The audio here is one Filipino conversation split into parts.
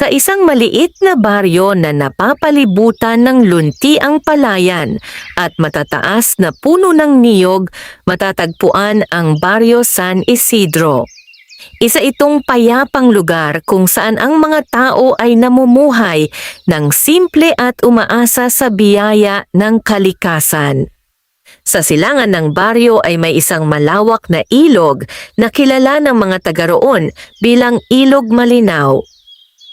Sa isang maliit na baryo na napapalibutan ng luntiang palayan at matataas na puno ng niyog, matatagpuan ang Barrio San Isidro. Isa itong payapang lugar kung saan ang mga tao ay namumuhay ng simple at umaasa sa biyaya ng kalikasan. Sa silangan ng baryo ay may isang malawak na ilog na kilala ng mga taga roon bilang Ilog Malinaw.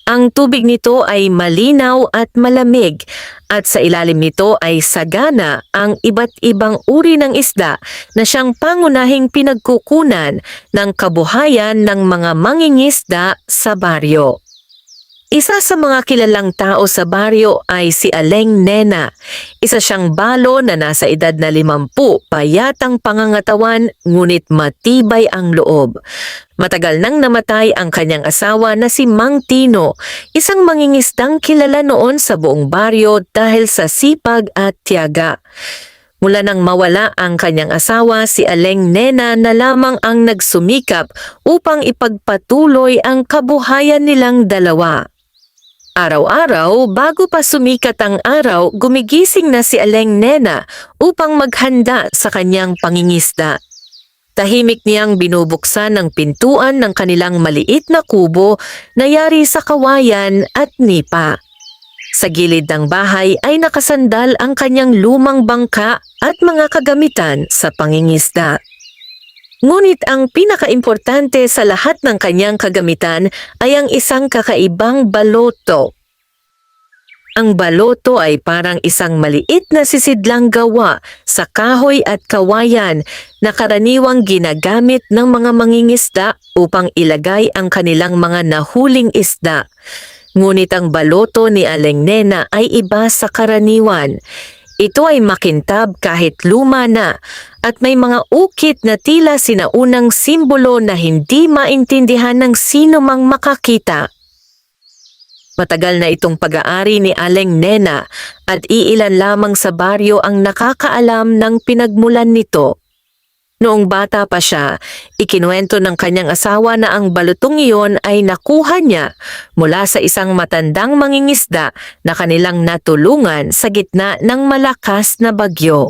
Ang tubig nito ay malinaw at malamig at sa ilalim nito ay sagana ang iba't ibang uri ng isda na siyang pangunahing pinagkukunan ng kabuhayan ng mga mangingisda sa baryo. Isa sa mga kilalang tao sa baryo ay si Aleng Nena. Isa siyang balo na nasa edad na 50, payatang pangangatawan ngunit matibay ang loob. Matagal nang namatay ang kanyang asawa na si Mang Tino, isang mangingisdang kilala noon sa buong baryo dahil sa sipag at tiyaga. Mula nang mawala ang kanyang asawa, si Aleng Nena na lamang ang nagsumikap upang ipagpatuloy ang kabuhayan nilang dalawa. Araw-araw, bago pa sumikat ang araw, gumigising na si Aleng Nena upang maghanda sa kanyang pangingisda. Tahimik niyang binubuksan ang pintuan ng kanilang maliit na kubo na yari sa kawayan at nipa. Sa gilid ng bahay ay nakasandal ang kanyang lumang bangka at mga kagamitan sa pangingisda. Ngunit ang pinakaimportante sa lahat ng kanyang kagamitan ay ang isang kakaibang baloto. Ang baloto ay parang isang maliit na sisidlang gawa sa kahoy at kawayan na karaniwang ginagamit ng mga mangingisda upang ilagay ang kanilang mga nahuling isda. Ngunit ang baloto ni Aleng Nena ay iba sa karaniwan. Ito ay makintab kahit luma na at may mga ukit na tila sinaunang simbolo na hindi maintindihan ng sino mang makakita. Matagal na itong pag-aari ni Aleng Nena at iilan lamang sa baryo ang nakakaalam ng pinagmulan nito. Noong bata pa siya, ikinuwento ng kanyang asawa na ang balotong iyon ay nakuha niya mula sa isang matandang mangingisda na kanilang natulungan sa gitna ng malakas na bagyo.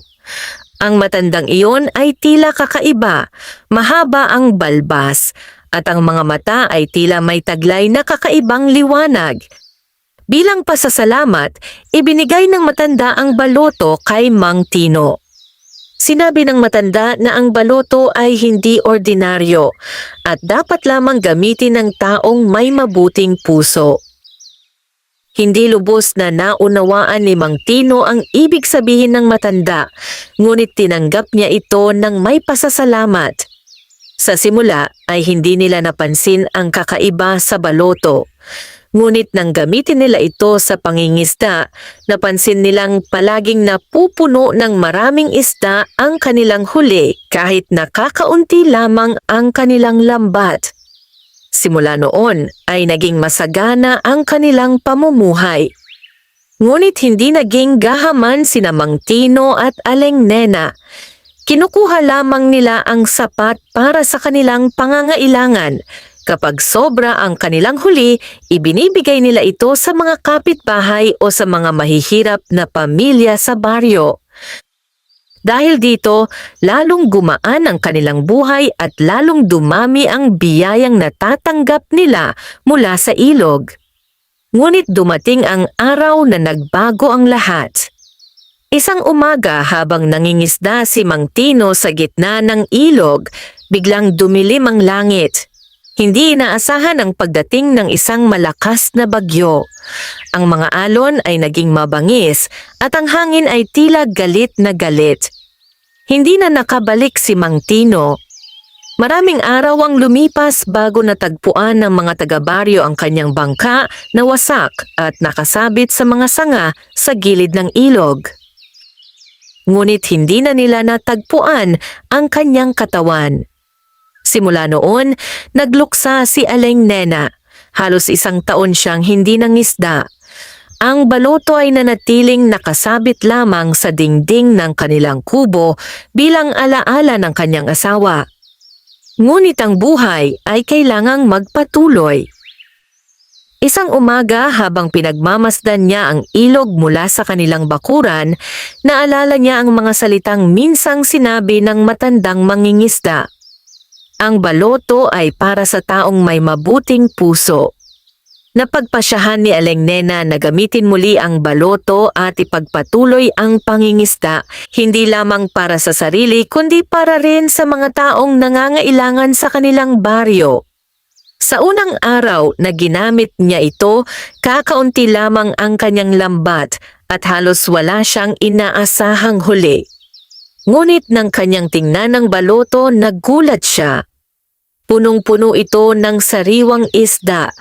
Ang matandang iyon ay tila kakaiba, mahaba ang balbas, at ang mga mata ay tila may taglay na kakaibang liwanag. Bilang pasasalamat, ibinigay ng matanda ang baloto kay Mang Tino. Sinabi ng matanda na ang baloto ay hindi ordinaryo at dapat lamang gamitin ng taong may mabuting puso. Hindi lubos na naunawaan ni Mang Tino ang ibig sabihin ng matanda, ngunit tinanggap niya ito ng may pasasalamat. Sa simula ay hindi nila napansin ang kakaiba sa baloto. Ngunit nang gamitin nila ito sa pangingisda, napansin nilang palaging napupuno ng maraming isda ang kanilang huli kahit nakakaunti lamang ang kanilang lambat. Simula noon ay naging masagana ang kanilang pamumuhay. Ngunit hindi naging gahaman sina Mang Tino at Aleng Nena. Kinukuha lamang nila ang sapat para sa kanilang pangangailangan. Kapag sobra ang kanilang huli, ibinibigay nila ito sa mga kapitbahay o sa mga mahihirap na pamilya sa baryo. Dahil dito, lalong gumaan ang kanilang buhay at lalong dumami ang biyayang natatanggap nila mula sa ilog. Ngunit dumating ang araw na nagbago ang lahat. Isang umaga habang nangingisda si Mang Tino sa gitna ng ilog, biglang dumilim ang langit. Hindi inaasahan ang pagdating ng isang malakas na bagyo. Ang mga alon ay naging mabangis at ang hangin ay tila galit na galit. Hindi na nakabalik si Mang Tino. Maraming araw ang lumipas bago natagpuan ng mga taga-baryo ang kanyang bangka na wasak at nakasabit sa mga sanga sa gilid ng ilog. Ngunit hindi na nila natagpuan ang kanyang katawan. Simula noon, nagluksa si Aleng Nena. Halos 1 taon siyang hindi nangisda. Ang baloto ay nanatiling nakasabit lamang sa dingding ng kanilang kubo bilang alaala ng kanyang asawa. Ngunit ang buhay ay kailangang magpatuloy. Isang umaga habang pinagmamasdan niya ang ilog mula sa kanilang bakuran, naalala niya ang mga salitang minsang sinabi ng matandang mangingisda. Ang baloto ay para sa taong may mabuting puso. Napagpasyahan ni Aling Nena na gamitin muli ang baloto at ipagpatuloy ang pangingisda, hindi lamang para sa sarili kundi para rin sa mga taong nangangailangan sa kanilang baryo. Sa unang araw na ginamit niya ito, kakaunti lamang ang kanyang lambat at halos wala siyang inaasahang huli. Ngunit nang kanyang tingnan ang baloto, nagulat siya. Punong-puno ito ng sariwang isda.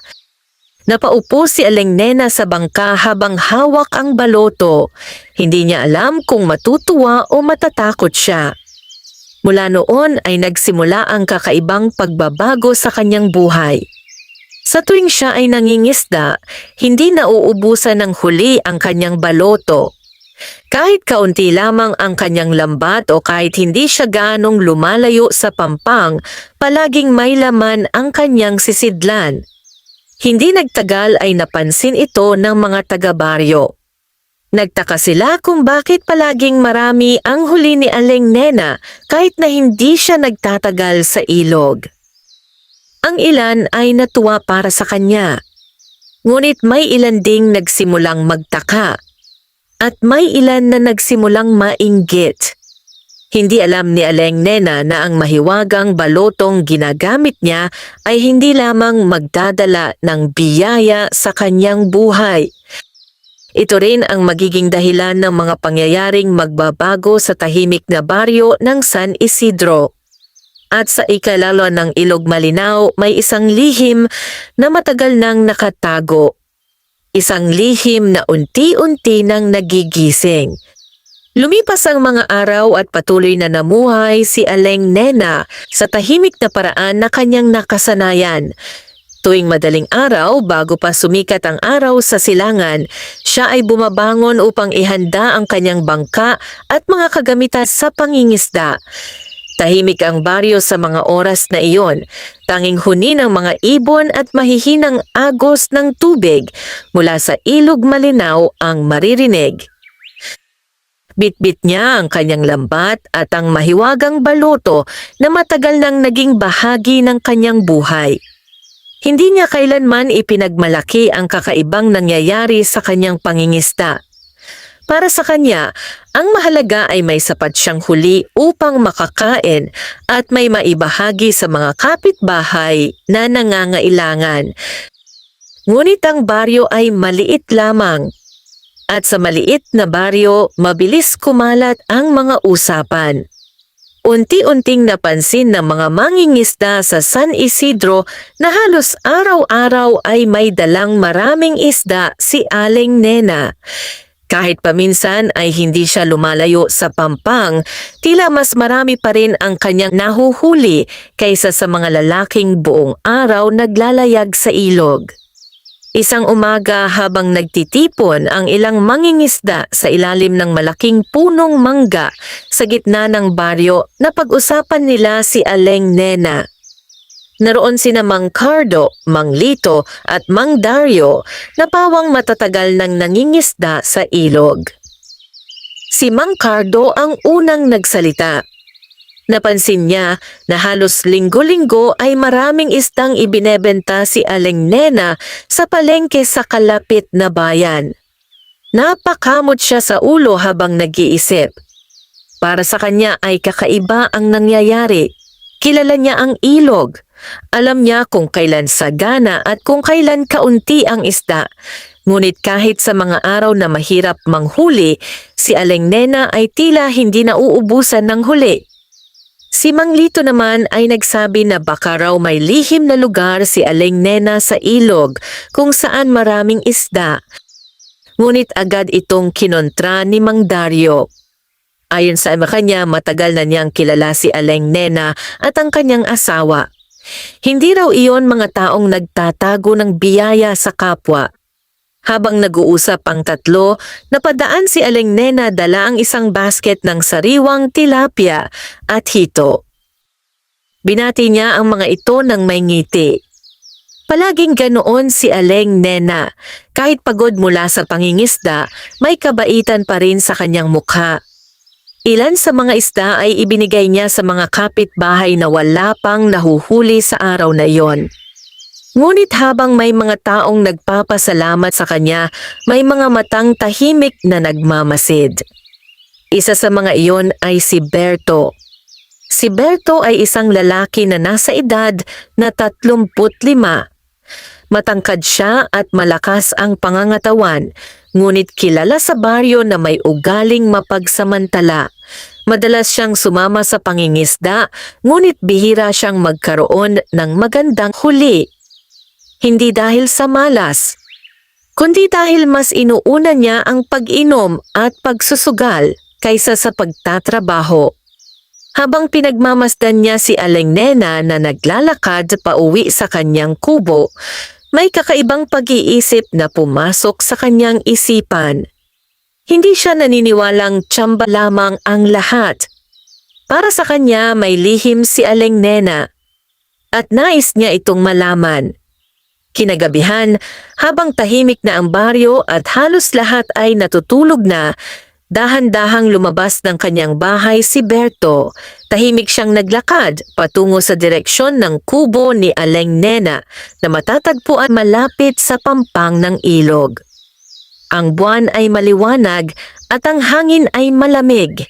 Napaupo si Aling Nena sa bangka habang hawak ang baloto. Hindi niya alam kung matutuwa o matatakot siya. Mula noon ay nagsimula ang kakaibang pagbabago sa kanyang buhay. Sa tuwing siya ay nangingisda, hindi nauubusan ng huli ang kanyang baloto. Kahit kaunti lamang ang kanyang lambat o kahit hindi siya gaanong lumalayo sa pampang, palaging may laman ang kanyang sisidlan. Hindi nagtagal ay napansin ito ng mga taga-baryo. Nagtaka sila kung bakit palaging marami ang huli ni Aling Nena kahit na hindi siya nagtatagal sa ilog. Ang ilan ay natuwa para sa kanya. Ngunit may ilan ding nagsimulang magtaka. At may ilan na nagsimulang mainggit. Hindi alam ni Aling Nena na ang mahiwagang balotong ginagamit niya ay hindi lamang magdadala ng biyaya sa kanyang buhay. Ito rin ang magiging dahilan ng mga pangyayaring magbabago sa tahimik na baryo ng San Isidro. At sa ikalalo ng Ilog Malinaw, may isang lihim na matagal nang nakatago. Isang lihim na unti-unti nang nagigising. Lumipas ang mga araw at patuloy na namuhay si Aling Nena sa tahimik na paraan na kanyang nakasanayan. Tuwing madaling araw, bago pa sumikat ang araw sa silangan, siya ay bumabangon upang ihanda ang kanyang bangka at mga kagamitan sa pangingisda. Tahimik ang baryo sa mga oras na iyon, tanging huni ng mga ibon at mahihinang agos ng tubig mula sa Ilog Malinaw ang maririnig. Bitbit niya ang kanyang lambat at ang mahiwagang baloto na matagal nang naging bahagi ng kanyang buhay. Hindi niya kailanman ipinagmalaki ang kakaibang nangyayari sa kanyang pangingisda. Para sa kanya, ang mahalaga ay may sapat siyang huli upang makakain at may maibahagi sa mga kapitbahay na nangangailangan. Ngunit ang baryo ay maliit lamang. At sa maliit na baryo, mabilis kumalat ang mga usapan. Unti-unting napansin ng mga mangingisda sa San Isidro na halos araw-araw ay may dalang maraming isda si Aling Nena. Kahit paminsan ay hindi siya lumalayo sa pampang, tila mas marami pa rin ang kanyang nahuhuli kaysa sa mga lalaking buong araw naglalayag sa ilog. Isang umaga habang nagtitipon ang ilang mangingisda sa ilalim ng malaking punong mangga sa gitna ng baryo, napag-usapan nila si Aling Nena. Naroon sina Mang Cardo, Mang Lito at Mang Dario na pawang matatagal nang nangingisda sa ilog. Si Mang Cardo ang unang nagsalita. Napansin niya na halos linggo-linggo ay maraming isdang ibinebenta si Aling Nena sa palengke sa kalapit na bayan. Napakamot siya sa ulo habang nag-iisip. Para sa kanya ay kakaiba ang nangyayari. Kilala niya ang ilog. Alam niya kung kailan sagana at kung kailan kaunti ang isda. Ngunit kahit sa mga araw na mahirap manghuli, si Aling Nena ay tila hindi nauubusan ng huli. Si Mang Lito naman ay nagsabi na baka raw may lihim na lugar si Aling Nena sa ilog kung saan maraming isda. Ngunit agad itong kinontra ni Mang Dario. Ayon sa kanya, matagal na niyang kilala si Aling Nena at ang kanyang asawa. Hindi raw iyon mga taong nagtatago ng biyaya sa kapwa. Habang nag-uusap ang tatlo, napadaan si Aling Nena dala ang isang basket ng sariwang tilapia at hito. Binati niya ang mga ito ng may ngiti. Palaging ganoon si Aleng Nena. Kahit pagod mula sa pangingisda, may kabaitan pa rin sa kanyang mukha. Ilan sa mga isda ay ibinigay niya sa mga kapitbahay na wala pang nahuhuli sa araw na iyon. Ngunit habang may mga taong nagpapasalamat sa kanya, may mga matang tahimik na nagmamasid. Isa sa mga iyon ay si Berto. Si Berto ay isang lalaki na nasa edad na 35. Matangkad siya at malakas ang pangangatawan, ngunit kilala sa baryo na may ugaling mapagsamantala. Madalas siyang sumama sa pangingisda, ngunit bihira siyang magkaroon ng magandang huli. Hindi dahil sa malas, kundi dahil mas inuuna niya ang pag-inom at pagsusugal kaysa sa pagtatrabaho. Habang pinagmamasdan niya si Aleng Nena na naglalakad pauwi sa kanyang kubo, may kakaibang pag-iisip na pumasok sa kanyang isipan. Hindi siya naniniwalang tsamba lamang ang lahat. Para sa kanya may lihim si Aleng Nena at nais niya itong malaman. Kinagabihan, habang tahimik na ang baryo at halos lahat ay natutulog na, dahan-dahang lumabas ng kanyang bahay si Berto. Tahimik siyang naglakad patungo sa direksyon ng kubo ni Aleng Nena na matatagpuan malapit sa pampang ng ilog. Ang buwan ay maliwanag at ang hangin ay malamig.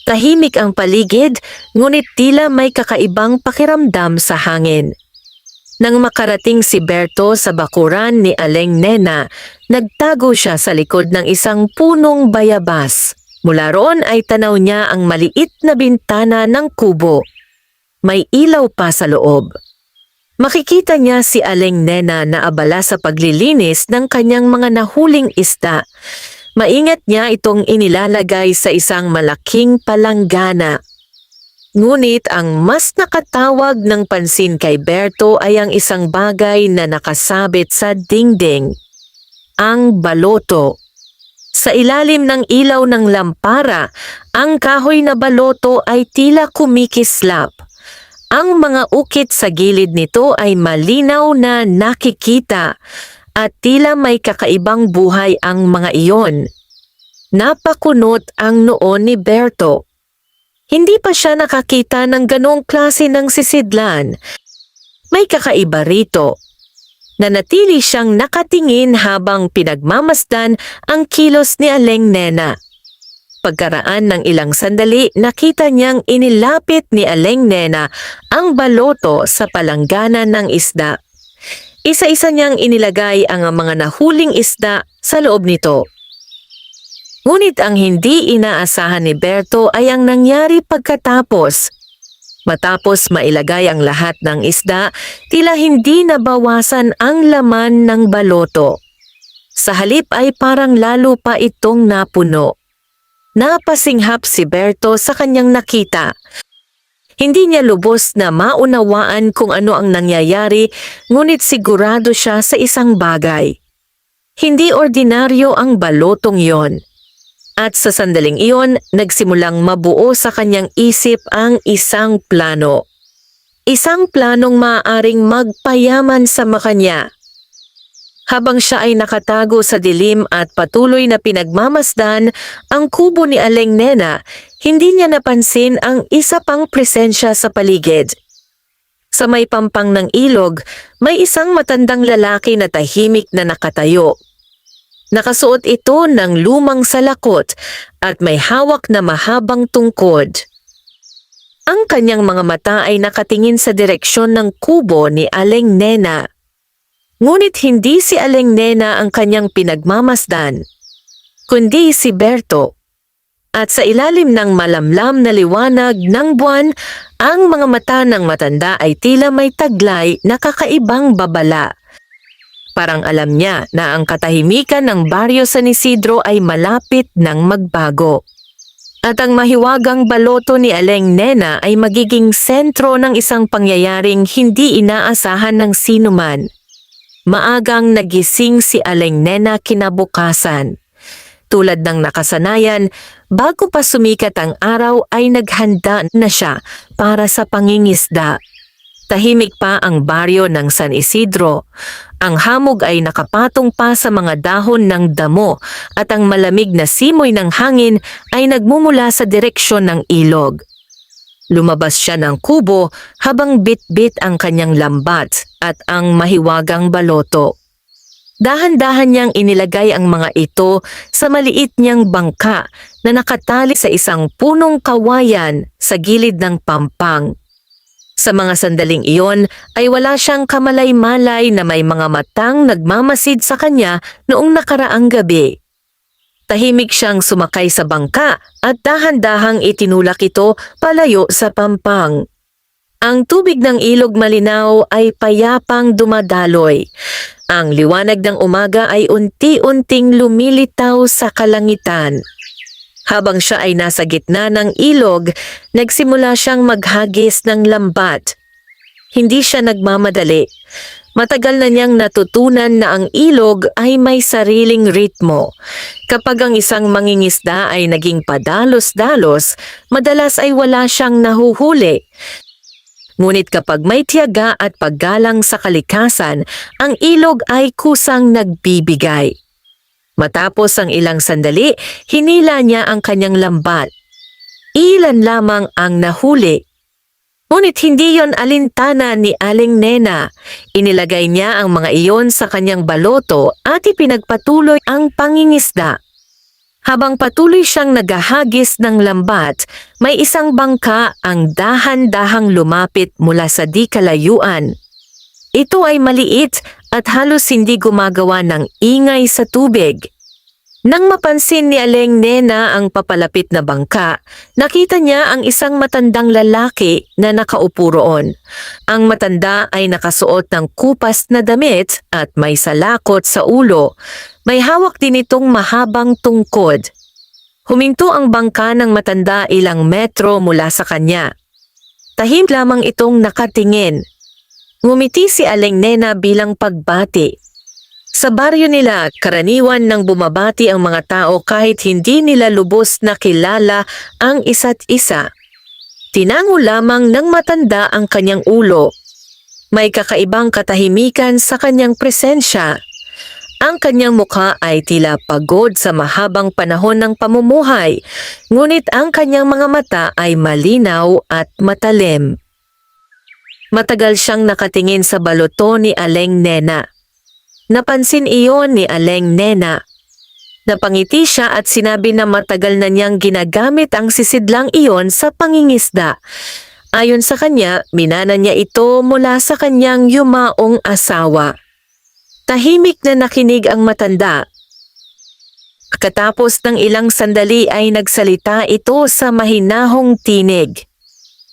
Tahimik ang paligid, ngunit tila may kakaibang pakiramdam sa hangin. Nang makarating si Berto sa bakuran ni Aleng Nena, nagtago siya sa likod ng isang punong bayabas. Mula roon ay tanaw niya ang maliit na bintana ng kubo. May ilaw pa sa loob. Makikita niya si Aleng Nena na abala sa paglilinis ng kanyang mga nahuling isda. Maingat niya itong inilalagay sa isang malaking palanggana. Ngunit ang mas nakatawag ng pansin kay Berto ay ang isang bagay na nakasabit sa dingding. Ang baloto. Sa ilalim ng ilaw ng lampara, ang kahoy na baloto ay tila kumikislap. Ang mga ukit sa gilid nito ay malinaw na nakikita at tila may kakaibang buhay ang mga iyon. Napakunot ang noo ni Berto. Hindi pa siya nakakita ng ganong klase ng sisidlan. May kakaiba rito. Nanatili siyang nakatingin habang pinagmamasdan ang kilos ni Aleng Nena. Pagkaraan ng ilang sandali, nakita niyang inilapit ni Aleng Nena ang baloto sa palanggana ng isda. Isa-isa niyang inilagay ang mga nahuling isda sa loob nito. Ngunit ang hindi inaasahan ni Berto ay ang nangyari pagkatapos. Matapos mailagay ang lahat ng isda, tila hindi nabawasan ang laman ng baloto. Sa halip ay parang lalo pa itong napuno. Napasinghap si Berto sa kanyang nakita. Hindi niya lubos na maunawaan kung ano ang nangyayari, ngunit sigurado siya sa isang bagay. Hindi ordinaryo ang balotong iyon. At sa sandaling iyon, nagsimulang mabuo sa kanyang isip ang isang plano. Isang planong maaaring magpayaman sa makanya. Habang siya ay nakatago sa dilim at patuloy na pinagmamasdan ang kubo ni Aleng Nena, hindi niya napansin ang isa pang presensya sa paligid. Sa may pampang ng ilog, may isang matandang lalaki na tahimik na nakatayo. Nakasuot ito ng lumang salakot at may hawak na mahabang tungkod. Ang kanyang mga mata ay nakatingin sa direksyon ng kubo ni Aleng Nena. Ngunit hindi si Aleng Nena ang kanyang pinagmamasdan, kundi si Berto. At sa ilalim ng malamlam na liwanag ng buwan, ang mga mata ng matanda ay tila may taglay na kakaibang babala. Parang alam niya na ang katahimikan ng baryo San Isidro ay malapit ng magbago. At ang mahiwagang baloto ni Aleng Nena ay magiging sentro ng isang pangyayaring hindi inaasahan ng sinuman. Maagang nagising si Aleng Nena kinabukasan. Tulad ng nakasanayan, bago pa sumikat ang araw ay naghanda na siya para sa pangingisda. Tahimik pa ang baryo ng San Isidro. Ang hamog ay nakapatong pa sa mga dahon ng damo at ang malamig na simoy ng hangin ay nagmumula sa direksyon ng ilog. Lumabas siya ng kubo habang bit-bit ang kanyang lambat at ang mahiwagang baloto. Dahan-dahan niyang inilagay ang mga ito sa maliit niyang bangka na nakatali sa isang punong kawayan sa gilid ng pampang. Sa mga sandaling iyon ay wala siyang kamalay-malay na may mga matang nagmamasid sa kanya noong nakaraang gabi. Tahimik siyang sumakay sa bangka at dahan-dahang itinulak ito palayo sa pampang. Ang tubig ng ilog malinaw ay payapang dumadaloy. Ang liwanag ng umaga ay unti-unting lumilitaw sa kalangitan. Habang siya ay nasa gitna ng ilog, nagsimula siyang maghagis ng lambat. Hindi siya nagmamadali. Matagal na niyang natutunan na ang ilog ay may sariling ritmo. Kapag ang isang mangingisda ay naging padalos-dalos, madalas ay wala siyang nahuhuli. Ngunit kapag may tiyaga at paggalang sa kalikasan, ang ilog ay kusang nagbibigay. Matapos ang ilang sandali, hinila niya ang kanyang lambat. Ilan lamang ang nahuli. Ngunit hindi yon alintana ni Aling Nena. Inilagay niya ang mga iyon sa kanyang baloto at ipinagpatuloy ang pangingisda. Habang patuloy siyang naghahagis ng lambat, may isang bangka ang dahan-dahang lumapit mula sa di kalayuan. Ito ay maliit at halos hindi gumagawa ng ingay sa tubig. Nang mapansin ni Aling Nena ang papalapit na bangka, nakita niya ang isang matandang lalaki na nakaupo roon. Ang matanda ay nakasuot ng kupas na damit at may salakot sa ulo. May hawak din itong mahabang tungkod. Huminto ang bangka ng matanda ilang metro mula sa kanya. Tahimik lamang itong nakatingin. Ngumiti si Aling Nena bilang pagbati. Sa baryo nila, karaniwan nang bumabati ang mga tao kahit hindi nila lubos na kilala ang isa't isa. Tinango lamang ng matanda ang kanyang ulo. May kakaibang katahimikan sa kanyang presensya. Ang kanyang mukha ay tila pagod sa mahabang panahon ng pamumuhay, ngunit ang kanyang mga mata ay malinaw at matalim. Matagal siyang nakatingin sa baloto ni Aling Nena. Napansin iyon ni Aling Nena. Napangiti siya at sinabi na matagal na niyang ginagamit ang sisidlang iyon sa pangingisda. Ayon sa kanya, minana niya ito mula sa kanyang yumaong asawa. Tahimik na nakinig ang matanda. Katapos ng ilang sandali ay nagsalita ito sa mahinahong tinig.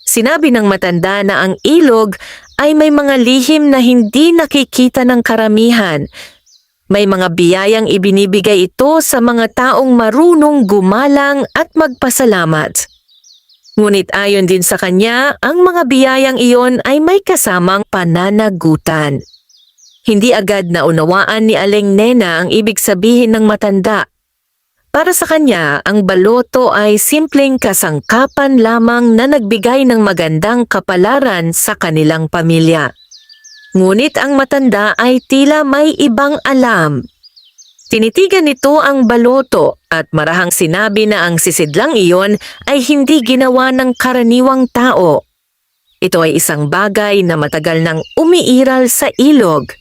Sinabi ng matanda na ang ilog ay may mga lihim na hindi nakikita ng karamihan. May mga biyayang ibinibigay ito sa mga taong marunong gumalang at magpasalamat. Ngunit ayon din sa kanya, ang mga biyayang iyon ay may kasamang pananagutan. Hindi agad naunawaan ni Aling Nena ang ibig sabihin ng matanda. Para sa kanya, ang baloto ay simpleng kasangkapan lamang na nagbigay ng magandang kapalaran sa kanilang pamilya. Ngunit ang matanda ay tila may ibang alam. Tinitigan nito ang baloto at marahang sinabi na ang sisidlang iyon ay hindi ginawa ng karaniwang tao. Ito ay isang bagay na matagal nang umiiral sa ilog.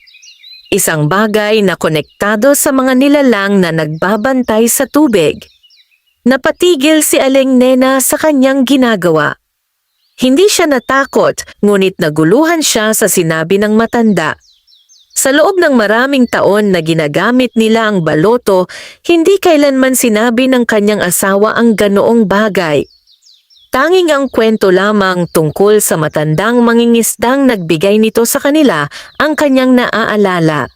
Isang bagay na konektado sa mga nilalang na nagbabantay sa tubig. Napatigil si Aling Nena sa kanyang ginagawa. Hindi siya natakot, ngunit naguluhan siya sa sinabi ng matanda. Sa loob ng maraming taon na ginagamit nila ang baloto, hindi kailanman sinabi ng kanyang asawa ang ganoong bagay. Tanging ang kwento lamang tungkol sa matandang mangingisdang nagbigay nito sa kanila ang kanyang naaalala.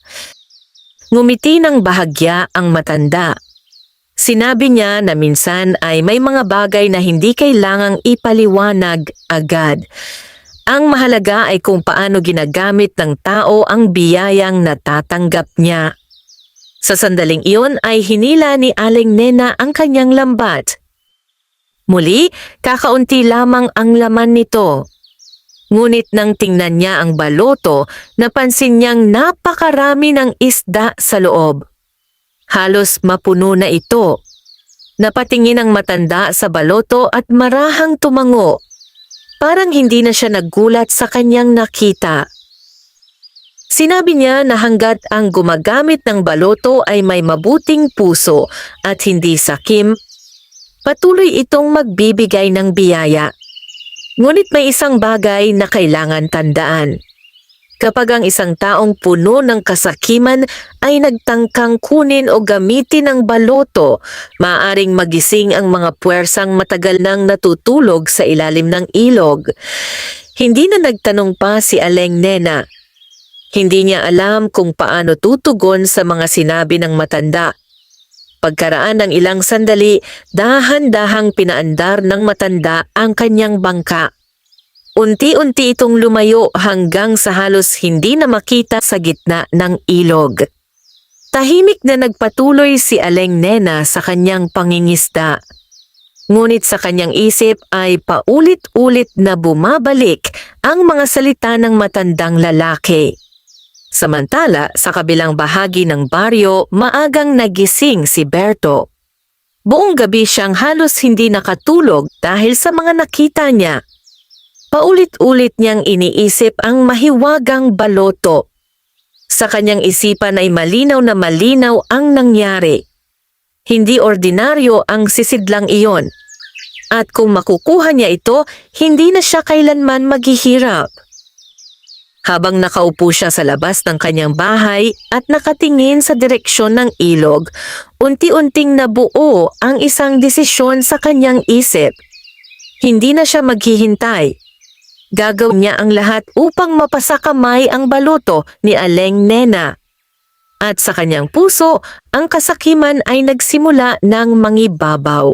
Ngumiti ng bahagya ang matanda. Sinabi niya na minsan ay may mga bagay na hindi kailangang ipaliwanag agad. Ang mahalaga ay kung paano ginagamit ng tao ang biyayang natatanggap niya. Sa sandaling iyon ay hinila ni Aling Nena ang kanyang lambat. Muli, kakaunti lamang ang laman nito. Ngunit nang tingnan niya ang baloto, napansin niyang napakarami ng isda sa loob. Halos mapuno na ito. Napatingin ang matanda sa baloto at marahang tumango. Parang hindi na siya naggulat sa kanyang nakita. Sinabi niya na hanggat ang gumagamit ng baloto ay may mabuting puso at hindi sakim, patuloy itong magbibigay ng biyaya. Ngunit may isang bagay na kailangan tandaan. Kapag ang isang taong puno ng kasakiman ay nagtangkang kunin o gamitin ang baloto, maaaring magising ang mga puwersang matagal nang natutulog sa ilalim ng ilog. Hindi na nagtanong pa si Aling Nena. Hindi niya alam kung paano tutugon sa mga sinabi ng matanda. Pagkaraan ng ilang sandali, dahan-dahang pinaandar ng matanda ang kanyang bangka. Unti-unti itong lumayo hanggang sa halos hindi na makita sa gitna ng ilog. Tahimik na nagpatuloy si Aling Nena sa kanyang pangingisda. Ngunit sa kanyang isip ay paulit-ulit na bumabalik ang mga salita ng matandang lalaki. Samantala, sa kabilang bahagi ng baryo, maagang nagising si Berto. Buong gabi siyang halos hindi nakatulog dahil sa mga nakita niya. Paulit-ulit niyang iniisip ang mahiwagang baloto. Sa kanyang isipan ay malinaw na malinaw ang nangyari. Hindi ordinaryo ang sisidlang iyon. At kung makukuha niya ito, hindi na siya kailanman maghihirap. Habang nakaupo siya sa labas ng kanyang bahay at nakatingin sa direksyon ng ilog, unti-unting nabuo ang isang desisyon sa kanyang isip. Hindi na siya maghihintay. Gagawin niya ang lahat upang mapasakamay ang baloto ni Aling Nena. At sa kanyang puso, ang kasakiman ay nagsimula ng mangibabaw.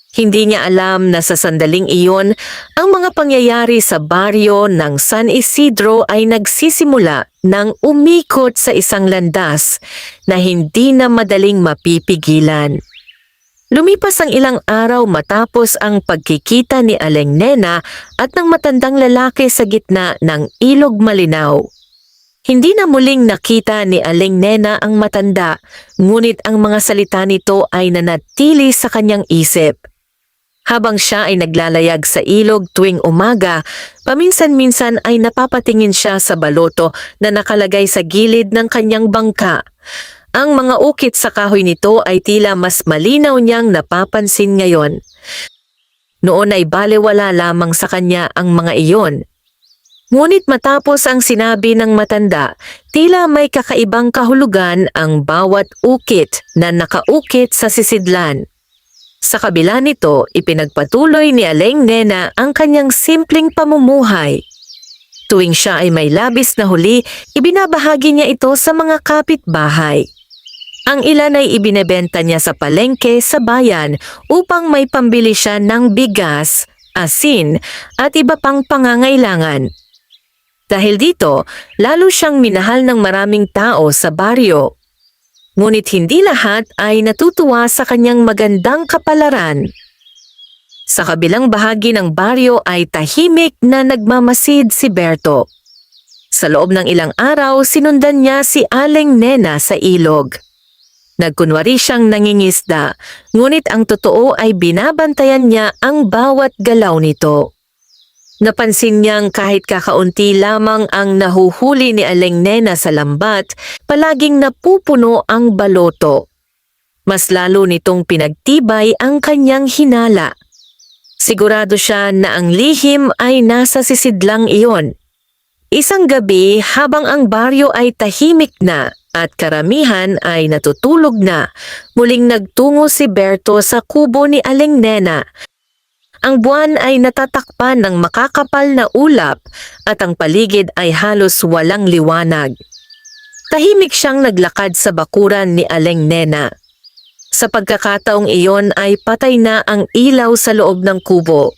Hindi niya alam na sa sandaling iyon, ang mga pangyayari sa baryo ng San Isidro ay nagsisimula ng umikot sa isang landas na hindi na madaling mapipigilan. Lumipas ang ilang araw matapos ang pagkikita ni Aling Nena at ng matandang lalaki sa gitna ng ilog malinaw. Hindi na muling nakita ni Aling Nena ang matanda, ngunit ang mga salita nito ay nanatili sa kanyang isip. Habang siya ay naglalayag sa ilog tuwing umaga, paminsan-minsan ay napapatingin siya sa baloto na nakalagay sa gilid ng kanyang bangka. Ang mga ukit sa kahoy nito ay tila mas malinaw niyang napapansin ngayon. Noon ay balewala lamang sa kanya ang mga iyon. Ngunit matapos ang sinabi ng matanda, tila may kakaibang kahulugan ang bawat ukit na nakaukit sa sisidlan. Sa kabila nito, ipinagpatuloy ni Aling Nena ang kanyang simpleng pamumuhay. Tuwing siya ay may labis na huli, ibinabahagi niya ito sa mga kapitbahay. Ang ilan ay ibinebenta niya sa palengke sa bayan upang may pambili siya ng bigas, asin at iba pang pangangailangan. Dahil dito, lalo siyang minahal ng maraming tao sa baryo. Ngunit hindi lahat ay natutuwa sa kanyang magandang kapalaran. Sa kabilang bahagi ng baryo ay tahimik na nagmamasid si Berto. Sa loob ng ilang araw, sinundan niya si Aling Nena sa ilog. Nagkunwari siyang nangingisda, ngunit ang totoo ay binabantayan niya ang bawat galaw nito. Napansin niyang kahit kakaunti lamang ang nahuhuli ni Aling Nena sa lambat, palaging napupuno ang baloto. Mas lalo nitong pinagtibay ang kanyang hinala. Sigurado siya na ang lihim ay nasa sisidlang iyon. Isang gabi habang ang baryo ay tahimik na at karamihan ay natutulog na, muling nagtungo si Berto sa kubo ni Aling Nena. Ang buwan ay natatakpan ng makakapal na ulap at ang paligid ay halos walang liwanag. Tahimik siyang naglakad sa bakuran ni Aling Nena. Sa pagkakataong iyon ay patay na ang ilaw sa loob ng kubo.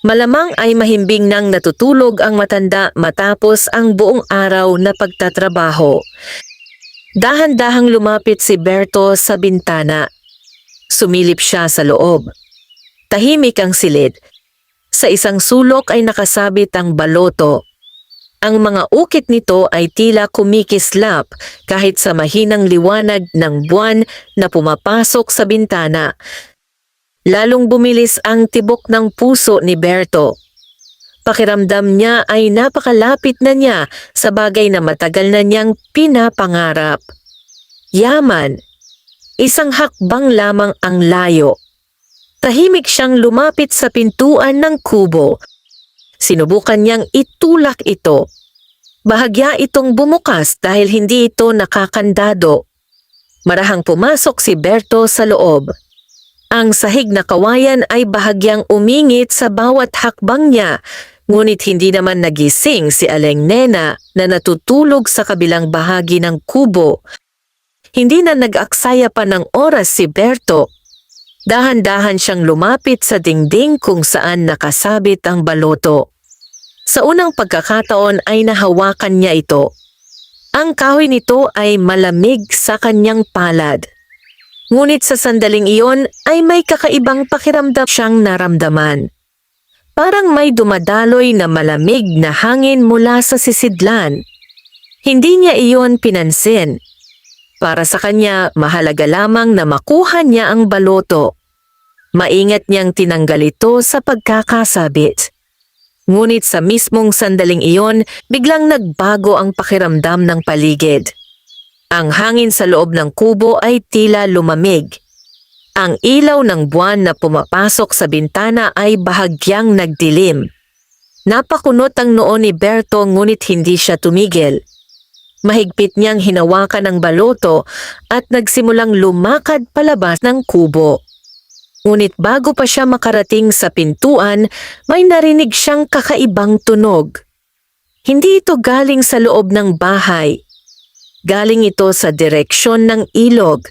Malamang ay mahimbing nang natutulog ang matanda matapos ang buong araw na pagtatrabaho. Dahan-dahang lumapit si Berto sa bintana. Sumilip siya sa loob. Tahimik ang silid. Sa isang sulok ay nakasabit ang baloto. Ang mga ukit nito ay tila kumikislap kahit sa mahinang liwanag ng buwan na pumapasok sa bintana. Lalong bumilis ang tibok ng puso ni Berto. Pakiramdam niya ay napakalapit na niya sa bagay na matagal na niyang pinapangarap. Yaman. Isang hakbang lamang ang layo. Tahimik siyang lumapit sa pintuan ng kubo. Sinubukan niyang itulak ito. Bahagya itong bumukas dahil hindi ito nakakandado. Marahang pumasok si Berto sa loob. Ang sahig na kawayan ay bahagyang umingit sa bawat hakbang niya, ngunit hindi naman nagising si Aling Nena na natutulog sa kabilang bahagi ng kubo. Hindi na nag-aksaya pa ng oras si Berto. Dahan-dahan siyang lumapit sa dingding kung saan nakasabit ang baloto. Sa unang pagkakataon ay nahawakan niya ito. Ang kahoy nito ay malamig sa kanyang palad. Ngunit sa sandaling iyon ay may kakaibang pakiramdam siyang naramdaman. Parang may dumadaloy na malamig na hangin mula sa sisidlan. Hindi niya iyon pinansin. Para sa kanya, mahalaga lamang na makuha niya ang baloto. Maingat niyang tinanggal ito sa pagkakasabit. Ngunit sa mismong sandaling iyon, biglang nagbago ang pakiramdam ng paligid. Ang hangin sa loob ng kubo ay tila lumamig. Ang ilaw ng buwan na pumapasok sa bintana ay bahagyang nagdilim. Napakunot ang noo ni Berto ngunit hindi siya tumigil. Mahigpit niyang hinawakan ang baloto at nagsimulang lumakad palabas ng kubo. Ngunit bago pa siya makarating sa pintuan, may narinig siyang kakaibang tunog. Hindi ito galing sa loob ng bahay. Galing ito sa direksyon ng ilog.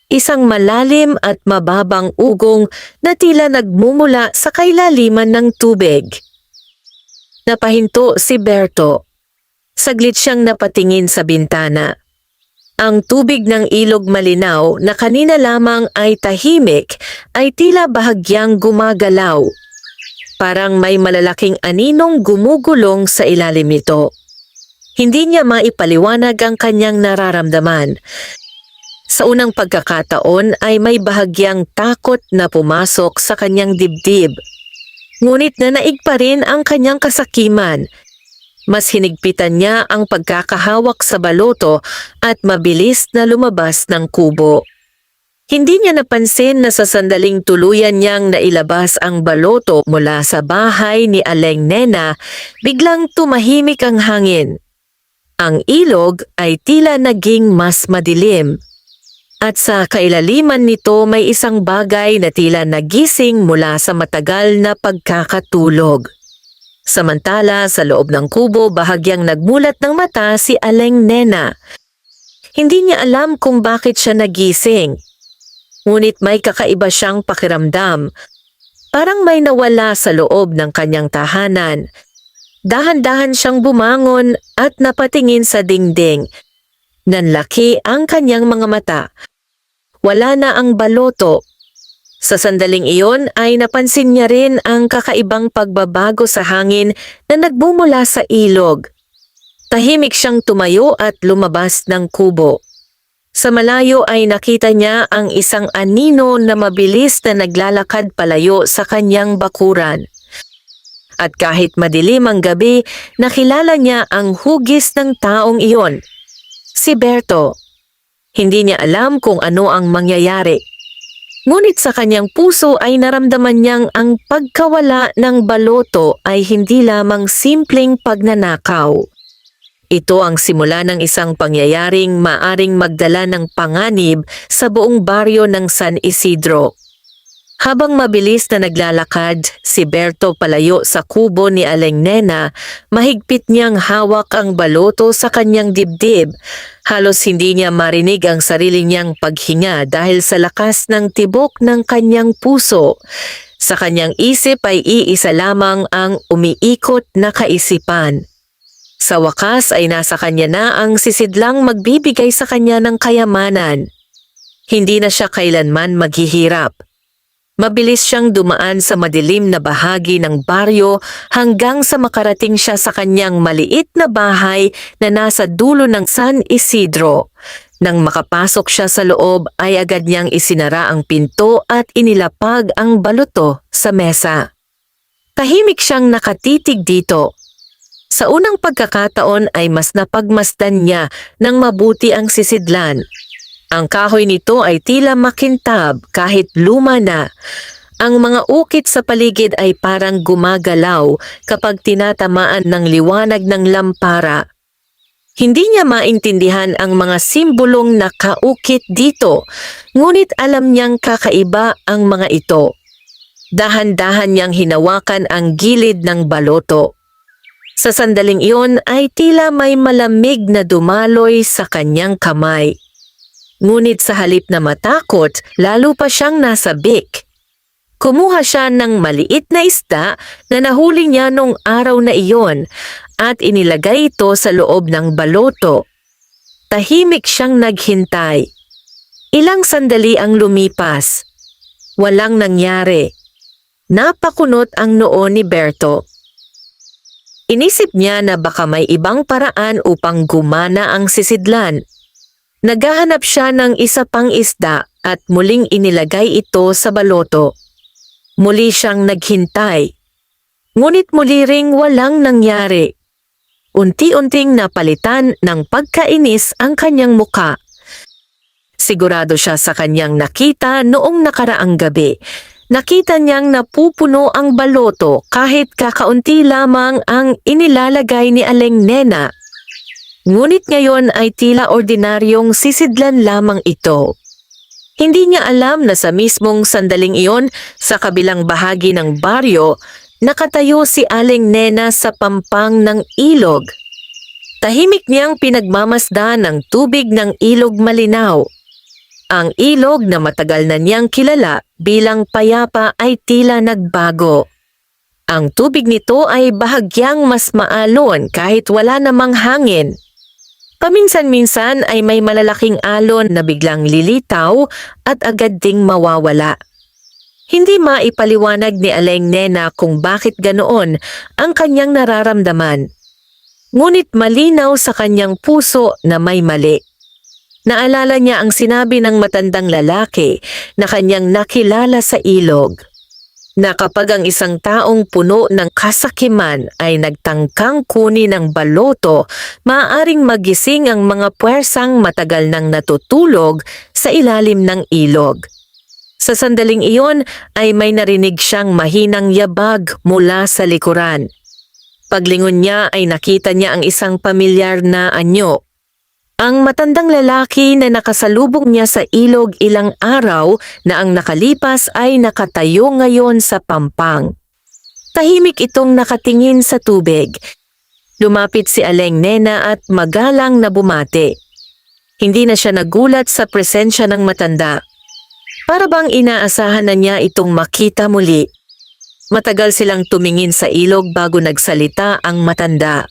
Isang malalim at mababang ugong na tila nagmumula sa kailaliman ng tubig. Napahinto si Berto. Saglit siyang napatingin sa bintana. Ang tubig ng ilog malinaw na kanina lamang ay tahimik ay tila bahagyang gumagalaw. Parang may malalaking aninong gumugulong sa ilalim nito. Hindi niya maipaliwanag ang kanyang nararamdaman. Sa unang pagkakataon ay may bahagyang takot na pumasok sa kanyang dibdib. Ngunit nanaig pa rin ang kanyang kasakiman. Mas hinigpitan niya ang pagkakahawak sa baloto at mabilis na lumabas ng kubo. Hindi niya napansin na sa sandaling tuluyan niyang nailabas ang baloto mula sa bahay ni Aling Nena, biglang tumahimik ang hangin. Ang ilog ay tila naging mas madilim. At sa kailaliman nito may isang bagay na tila nagising mula sa matagal na pagkakatulog. Samantala sa loob ng kubo bahagyang nagmulat ng mata si Aling Nena. Hindi niya alam kung bakit siya nagising. Ngunit may kakaiba siyang pakiramdam. Parang may nawala sa loob ng kanyang tahanan. Dahan-dahan siyang bumangon at napatingin sa dingding. Nanlaki ang kanyang mga mata. Wala na ang baloto. Sa sandaling iyon ay napansin niya rin ang kakaibang pagbabago sa hangin na nagbumula sa ilog. Tahimik siyang tumayo at lumabas ng kubo. Sa malayo ay nakita niya ang isang anino na mabilis na naglalakad palayo sa kanyang bakuran. At kahit madilim ang gabi, nakilala niya ang hugis ng taong iyon. Si Berto. Hindi niya alam kung ano ang mangyayari. Ngunit sa kanyang puso ay naramdaman niyang ang pagkawala ng baloto ay hindi lamang simpleng pagnanakaw. Ito ang simula ng isang pangyayaring maaring magdala ng panganib sa buong baryo ng San Isidro. Habang mabilis na naglalakad, si Berto palayo sa kubo ni Aling Nena, mahigpit niyang hawak ang baloto sa kanyang dibdib. Halos hindi niya marinig ang sarili niyang paghinga dahil sa lakas ng tibok ng kanyang puso. Sa kanyang isip ay iisa lamang ang umiikot na kaisipan. Sa wakas ay nasa kanya na ang sisidlang magbibigay sa kanya ng kayamanan. Hindi na siya kailanman maghihirap. Mabilis siyang dumaan sa madilim na bahagi ng baryo hanggang sa makarating siya sa kanyang maliit na bahay na nasa dulo ng San Isidro. Nang makapasok siya sa loob ay agad niyang isinara ang pinto at inilapag ang baluto sa mesa. Tahimik siyang nakatitig dito. Sa unang pagkakataon ay mas napagmasdan niya ng mabuti ang sisidlan. Ang kahoy nito ay tila makintab kahit luma na. Ang mga ukit sa paligid ay parang gumagalaw kapag tinatamaan ng liwanag ng lampara. Hindi niya maintindihan ang mga simbolong nakaukit dito, ngunit alam niyang kakaiba ang mga ito. Dahan-dahan niyang hinawakan ang gilid ng baloto. Sa sandaling iyon ay tila may malamig na dumaloy sa kanyang kamay. Ngunit sa halip na matakot, lalo pa siyang nasabik. Kumuha siya ng maliit na isda na nahuli niya nung araw na iyon at inilagay ito sa loob ng baloto. Tahimik siyang naghintay. Ilang sandali ang lumipas. Walang nangyari. Napakunot ang noo ni Berto. Inisip niya na baka may ibang paraan upang gumana ang sisidlan. Naghahanap siya ng isa pang isda at muling inilagay ito sa baloto. Muli siyang naghintay. Ngunit muli ring walang nangyari. Unti-unting napalitan ng pagkainis ang kanyang muka. Sigurado siya sa kanyang nakita noong nakaraang gabi. Nakita niyang napupuno ang baloto kahit kakaunti lamang ang inilalagay ni Aling Nena. Ngunit ngayon ay tila ordinaryong sisidlan lamang ito. Hindi niya alam na sa mismong sandaling iyon sa kabilang bahagi ng baryo, nakatayo si Aling Nena sa pampang ng ilog. Tahimik niyang pinagmamasdan ng tubig ng ilog malinaw. Ang ilog na matagal na niyang kilala bilang payapa ay tila nagbago. Ang tubig nito ay bahagyang mas maalon kahit wala namang hangin. Paminsan-minsan ay may malalaking alon na biglang lilitaw at agad ding mawawala. Hindi maipaliwanag ni Aling Nena kung bakit ganoon ang kanyang nararamdaman. Ngunit malinaw sa kanyang puso na may mali. Naalala niya ang sinabi ng matandang lalaki na kanyang nakilala sa ilog. Na kapag ang isang taong puno ng kasakiman ay nagtangkang kunin ng baloto, maaaring magising ang mga puwersang matagal nang natutulog sa ilalim ng ilog. Sa sandaling iyon ay may narinig siyang mahinang yabag mula sa likuran. Paglingon niya ay nakita niya ang isang pamilyar na anyo. Ang matandang lalaki na nakasalubong niya sa ilog ilang araw na ang nakalipas ay nakatayo ngayon sa pampang. Tahimik itong nakatingin sa tubig. Lumapit si Aling Nena at magalang na bumati. Hindi na siya nagulat sa presensya ng matanda. Para bang inaasahan na niya itong makita muli. Matagal silang tumingin sa ilog bago nagsalita ang matanda.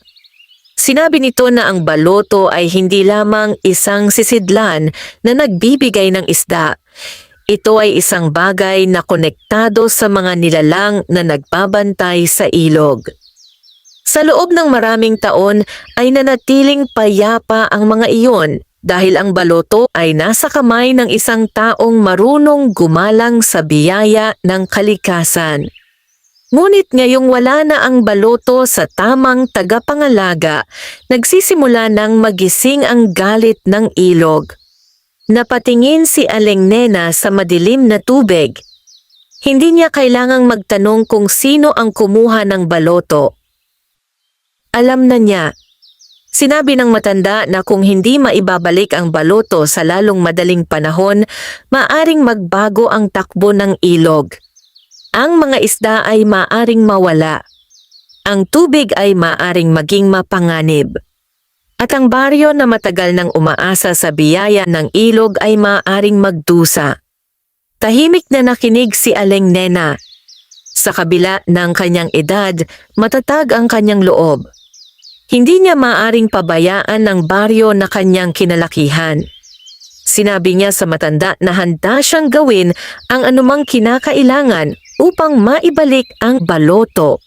Sinabi nito na ang baloto ay hindi lamang isang sisidlan na nagbibigay ng isda. Ito ay isang bagay na konektado sa mga nilalang na nagbabantay sa ilog. Sa loob ng maraming taon ay nanatiling payapa ang mga iyon dahil ang baloto ay nasa kamay ng isang taong marunong gumalang sa biyaya ng kalikasan. Ngunit ngayong wala na ang baloto sa tamang tagapangalaga, nagsisimula ng magising ang galit ng ilog. Napatingin si Aling Nena sa madilim na tubig. Hindi niya kailangang magtanong kung sino ang kumuha ng baloto. Alam na niya. Sinabi ng matanda na kung hindi maibabalik ang baloto sa lalong madaling panahon, maaring magbago ang takbo ng ilog. Ang mga isda ay maaring mawala. Ang tubig ay maaring maging mapanganib. At ang baryo na matagal nang umaasa sa biyaya ng ilog ay maaring magdusa. Tahimik na nakinig si Aling Nena. Sa kabila ng kanyang edad, matatag ang kanyang loob. Hindi niya maaring pabayaan ng baryo na kanyang kinalakihan. Sinabi niya sa matanda na handa siyang gawin ang anumang kinakailangan upang maibalik ang baloto.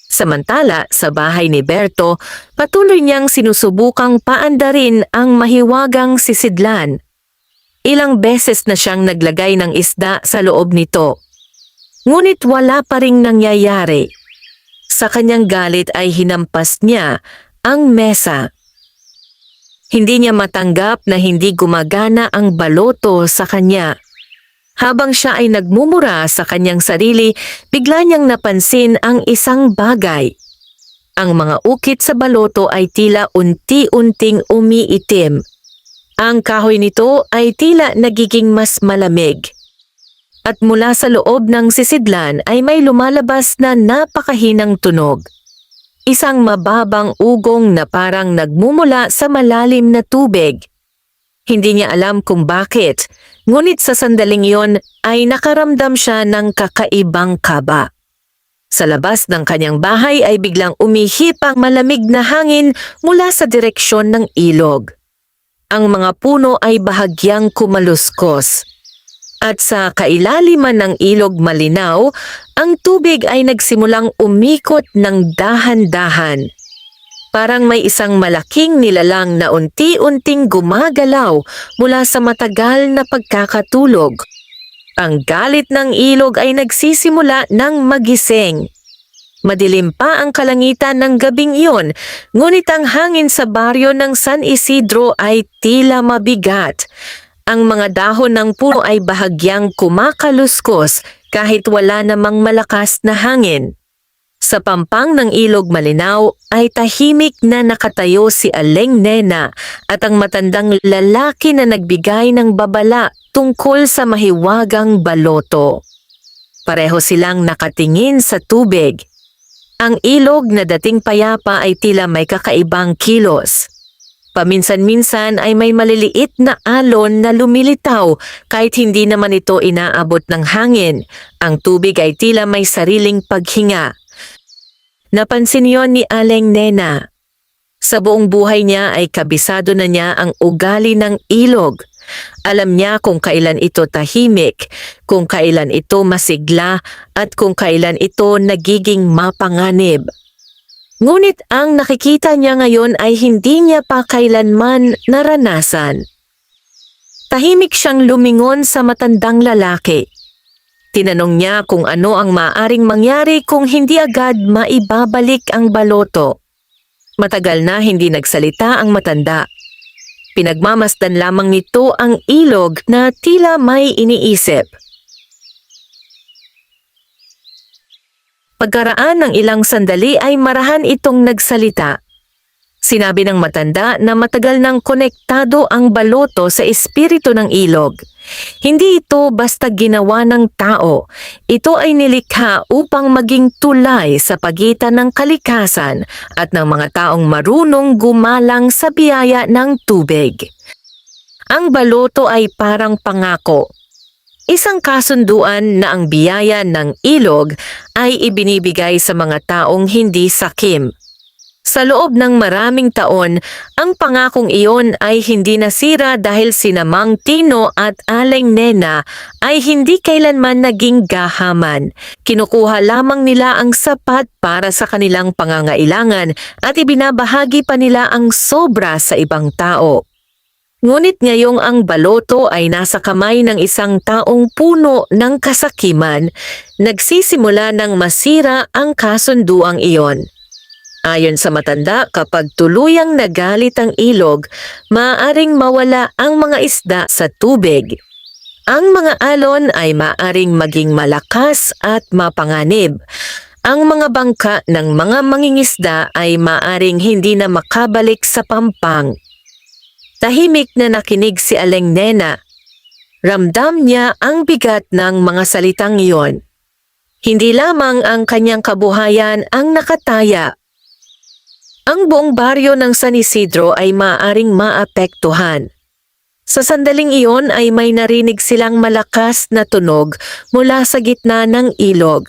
Samantala, sa bahay ni Berto, patuloy niyang sinusubukang paandarin ang mahiwagang sisidlan. Ilang beses na siyang naglagay ng isda sa loob nito. Ngunit wala pa ring nangyayari. Sa kanyang galit ay hinampas niya ang mesa. Hindi niya matanggap na hindi gumagana ang baloto sa kanya. Habang siya ay nagmumura sa kanyang sarili, bigla niyang napansin ang isang bagay. Ang mga ukit sa baloto ay tila unti-unting umiitim. Ang kahoy nito ay tila nagiging mas malamig. At mula sa loob ng sisidlan ay may lumalabas na napakahinang tunog. Isang mababang ugong na parang nagmumula sa malalim na tubig. Hindi niya alam kung bakit, ngunit sa sandaling iyon ay nakaramdam siya ng kakaibang kaba. Sa labas ng kanyang bahay ay biglang umihip ang malamig na hangin mula sa direksyon ng ilog. Ang mga puno ay bahagyang kumaluskos. At sa kailaliman ng ilog malinaw, ang tubig ay nagsimulang umikot ng dahan-dahan. Parang may isang malaking nilalang na unti-unting gumagalaw mula sa matagal na pagkakatulog. Ang galit ng ilog ay nagsisimula ng magising. Madilim pa ang kalangitan ng gabing iyon, ngunit ang hangin sa baryo ng San Isidro ay tila mabigat. Ang mga dahon ng puno ay bahagyang kumakaluskos kahit wala namang malakas na hangin. Sa pampang ng ilog malinaw ay tahimik na nakatayo si Aling Nena at ang matandang lalaki na nagbigay ng babala tungkol sa mahiwagang baloto. Pareho silang nakatingin sa tubig. Ang ilog na dating payapa ay tila may kakaibang kilos. Paminsan-minsan ay may maliliit na alon na lumilitaw kahit hindi naman ito inaabot ng hangin. Ang tubig ay tila may sariling paghinga. Napansin yon ni Aling Nena. Sa buong buhay niya ay kabisado na niya ang ugali ng ilog. Alam niya kung kailan ito tahimik, kung kailan ito masigla, at kung kailan ito nagiging mapanganib. Ngunit ang nakikita niya ngayon ay hindi niya pa kailanman naranasan. Tahimik siyang lumingon sa matandang lalaki. Tinanong niya kung ano ang maaaring mangyari kung hindi agad maibabalik ang baloto. Matagal na hindi nagsalita ang matanda. Pinagmamasdan lamang nito ang ilog na tila may iniisip. Pagkaraan ng ilang sandali ay marahan itong nagsalita. Sinabi ng matanda na matagal nang konektado ang baloto sa espiritu ng ilog. Hindi ito basta ginawa ng tao. Ito ay nilikha upang maging tulay sa pagitan ng kalikasan at ng mga taong marunong gumalang sa biyaya ng tubig. Ang baloto ay parang pangako. Isang kasunduan na ang biyaya ng ilog ay ibinibigay sa mga taong hindi sakim. Sa loob ng maraming taon, ang pangakong iyon ay hindi nasira dahil sina Mang Tino at Aling Nena ay hindi kailanman naging gahaman. Kinukuha lamang nila ang sapat para sa kanilang pangangailangan at ibinabahagi pa nila ang sobra sa ibang tao. Ngunit ngayong ang baloto ay nasa kamay ng isang taong puno ng kasakiman, nagsisimula ng masira ang kasunduang iyon. Ayon sa matanda, kapag tuluyang nagalit ang ilog, maaaring mawala ang mga isda sa tubig. Ang mga alon ay maaaring maging malakas at mapanganib. Ang mga bangka ng mga mangingisda ay maaaring hindi na makabalik sa pampang. Tahimik na nakinig si Aling Nena. Ramdam niya ang bigat ng mga salitang iyon. Hindi lamang ang kanyang kabuhayan ang nakataya. Ang buong baryo ng San Isidro ay maaaring maapektuhan. Sa sandaling iyon ay may narinig silang malakas na tunog mula sa gitna ng ilog.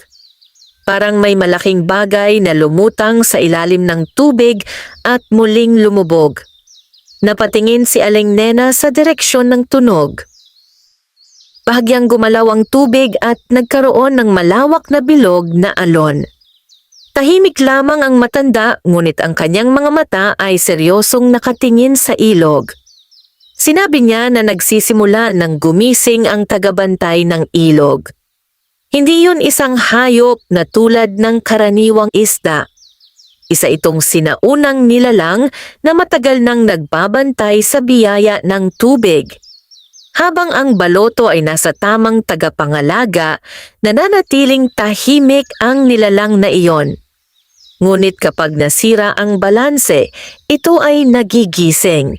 Parang may malaking bagay na lumutang sa ilalim ng tubig at muling lumubog. Napatingin si Aling Nena sa direksyon ng tunog. Bahagyang gumalaw ang tubig at nagkaroon ng malawak na bilog na alon. Tahimik lamang ang matanda, ngunit ang kanyang mga mata ay seryosong nakatingin sa ilog. Sinabi niya na nagsisimula ng gumising ang tagabantay ng ilog. Hindi yun isang hayop na tulad ng karaniwang isda. Isa itong sinaunang nilalang na matagal nang nagbabantay sa biyaya ng tubig. Habang ang baloto ay nasa tamang tagapangalaga, nananatiling tahimik ang nilalang na iyon. Ngunit kapag nasira ang balanse, ito ay nagigising.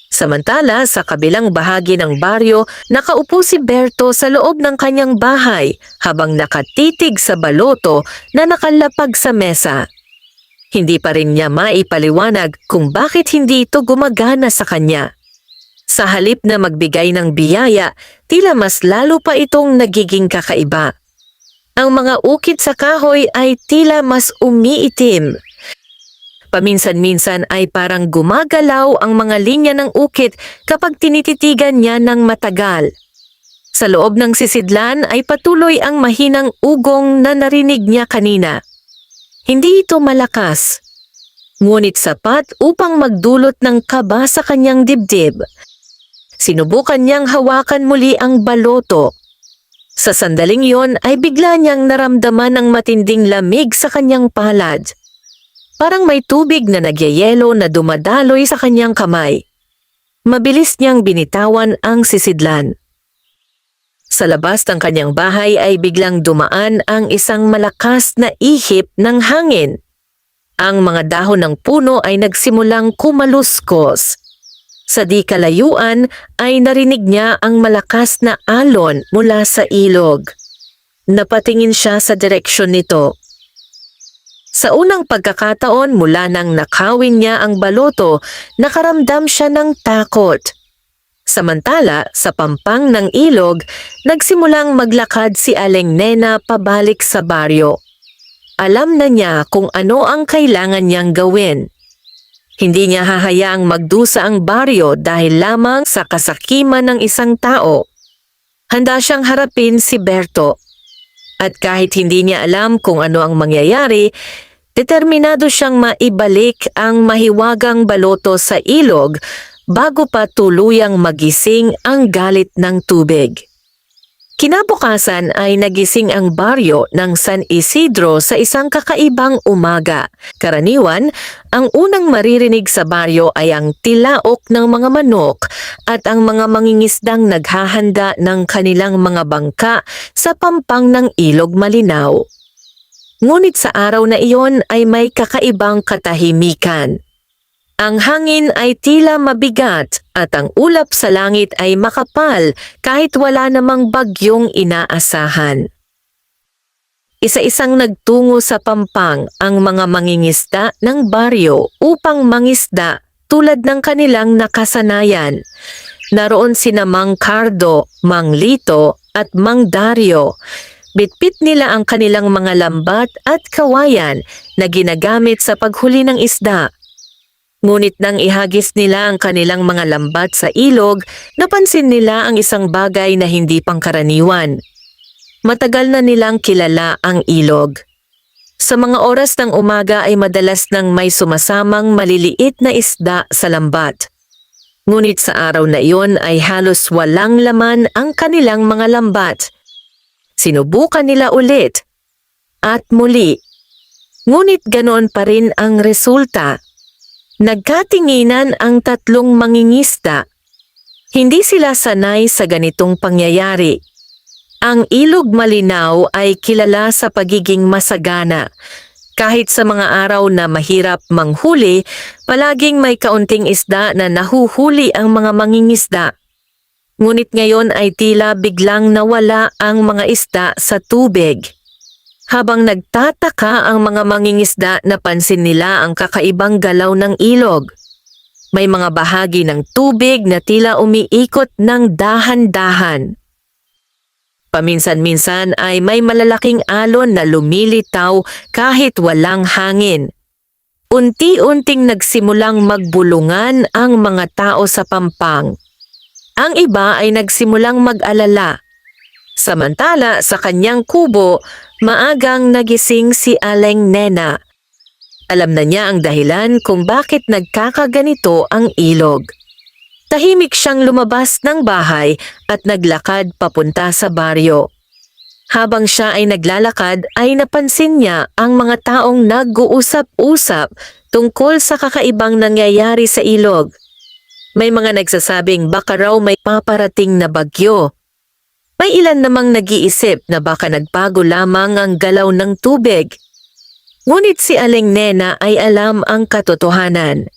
Samantala, sa kabilang bahagi ng baryo, nakaupo si Berto sa loob ng kanyang bahay habang nakatitig sa baloto na nakalapag sa mesa. Hindi pa rin niya maipaliwanag kung bakit hindi ito gumagana sa kanya. Sa halip na magbigay ng biyaya, tila mas lalo pa itong nagiging kakaiba. Ang mga ukit sa kahoy ay tila mas umiitim. Paminsan-minsan ay parang gumagalaw ang mga linya ng ukit kapag tinititigan niya ng matagal. Sa loob ng sisidlan ay patuloy ang mahinang ugong na narinig niya kanina. Hindi ito malakas, ngunit sapat upang magdulot ng kaba sa kanyang dibdib. Sinubukan niyang hawakan muli ang baloto. Sa sandaling yon ay bigla niyang naramdaman ang matinding lamig sa kanyang palad. Parang may tubig na nagyayelo na dumadaloy sa kanyang kamay. Mabilis niyang binitawan ang sisidlan. Sa labas ng kanyang bahay ay biglang dumaan ang isang malakas na ihip ng hangin. Ang mga dahon ng puno ay nagsimulang kumaluskos. Sa di kalayuan ay narinig niya ang malakas na alon mula sa ilog. Napatingin siya sa direksyon nito. Sa unang pagkakataon mula nang nakawin niya ang baloto, nakaramdam siya ng takot. Samantala, sa pampang ng ilog, nagsimulang maglakad si Aling Nena pabalik sa baryo. Alam na niya kung ano ang kailangan niyang gawin. Hindi niya hahayaang magdusa ang baryo dahil lamang sa kasakiman ng isang tao. Handa siyang harapin si Berto. At kahit hindi niya alam kung ano ang mangyayari, determinado siyang maibalik ang mahiwagang baloto sa ilog bago pa tuluyang magising ang galit ng tubig. Kinabukasan ay nagising ang baryo ng San Isidro sa isang kakaibang umaga. Karaniwan, ang unang maririnig sa baryo ay ang tilaok ng mga manok at ang mga mangingisdang naghahanda ng kanilang mga bangka sa pampang ng ilog malinaw. Ngunit sa araw na iyon ay may kakaibang katahimikan. Ang hangin ay tila mabigat at ang ulap sa langit ay makapal kahit wala namang bagyong inaasahan. Isa-isang nagtungo sa pampang ang mga mangingisda ng baryo upang mangisda tulad ng kanilang nakasanayan. Naroon sina Mang Cardo, Mang Lito at Mang Dario. Bitbit nila ang kanilang mga lambat at kawayan na ginagamit sa paghuli ng isda. Ngunit nang ihagis nila ang kanilang mga lambat sa ilog, napansin nila ang isang bagay na hindi pangkaraniwan. Matagal na nilang kilala ang ilog. Sa mga oras ng umaga ay madalas nang may sumasamang maliliit na isda sa lambat. Ngunit sa araw na iyon ay halos walang laman ang kanilang mga lambat. Sinubukan nila ulit at muli. Ngunit ganoon pa rin ang resulta. Nagkatinginan ang tatlong mangingisda. Hindi sila sanay sa ganitong pangyayari. Ang ilog malinaw ay kilala sa pagiging masagana. Kahit sa mga araw na mahirap manghuli, palaging may kaunting isda na nahuhuli ang mga mangingisda. Ngunit ngayon ay tila biglang nawala ang mga isda sa tubig. Habang nagtataka ang mga mangingisda, napansin nila ang kakaibang galaw ng ilog. May mga bahagi ng tubig na tila umiikot ng dahan-dahan. Paminsan-minsan ay may malalaking alon na lumilitaw kahit walang hangin. unti-unting nagsimulang magbulungan ang mga tao sa pampang. Ang iba ay nagsimulang mag-alala. Samantala sa kanyang kubo, maagang nagising si Aling Nena. Alam na niya ang dahilan kung bakit nagkakaganito ang ilog. Tahimik siyang lumabas ng bahay at naglakad papunta sa baryo. Habang siya ay naglalakad ay napansin niya ang mga taong nag-uusap-usap tungkol sa kakaibang nangyayari sa ilog. May mga nagsasabing baka raw may paparating na bagyo. May ilan namang nag-iisip na baka nagbago lamang ang galaw ng tubig. Ngunit si Aling Nena ay alam ang katotohanan.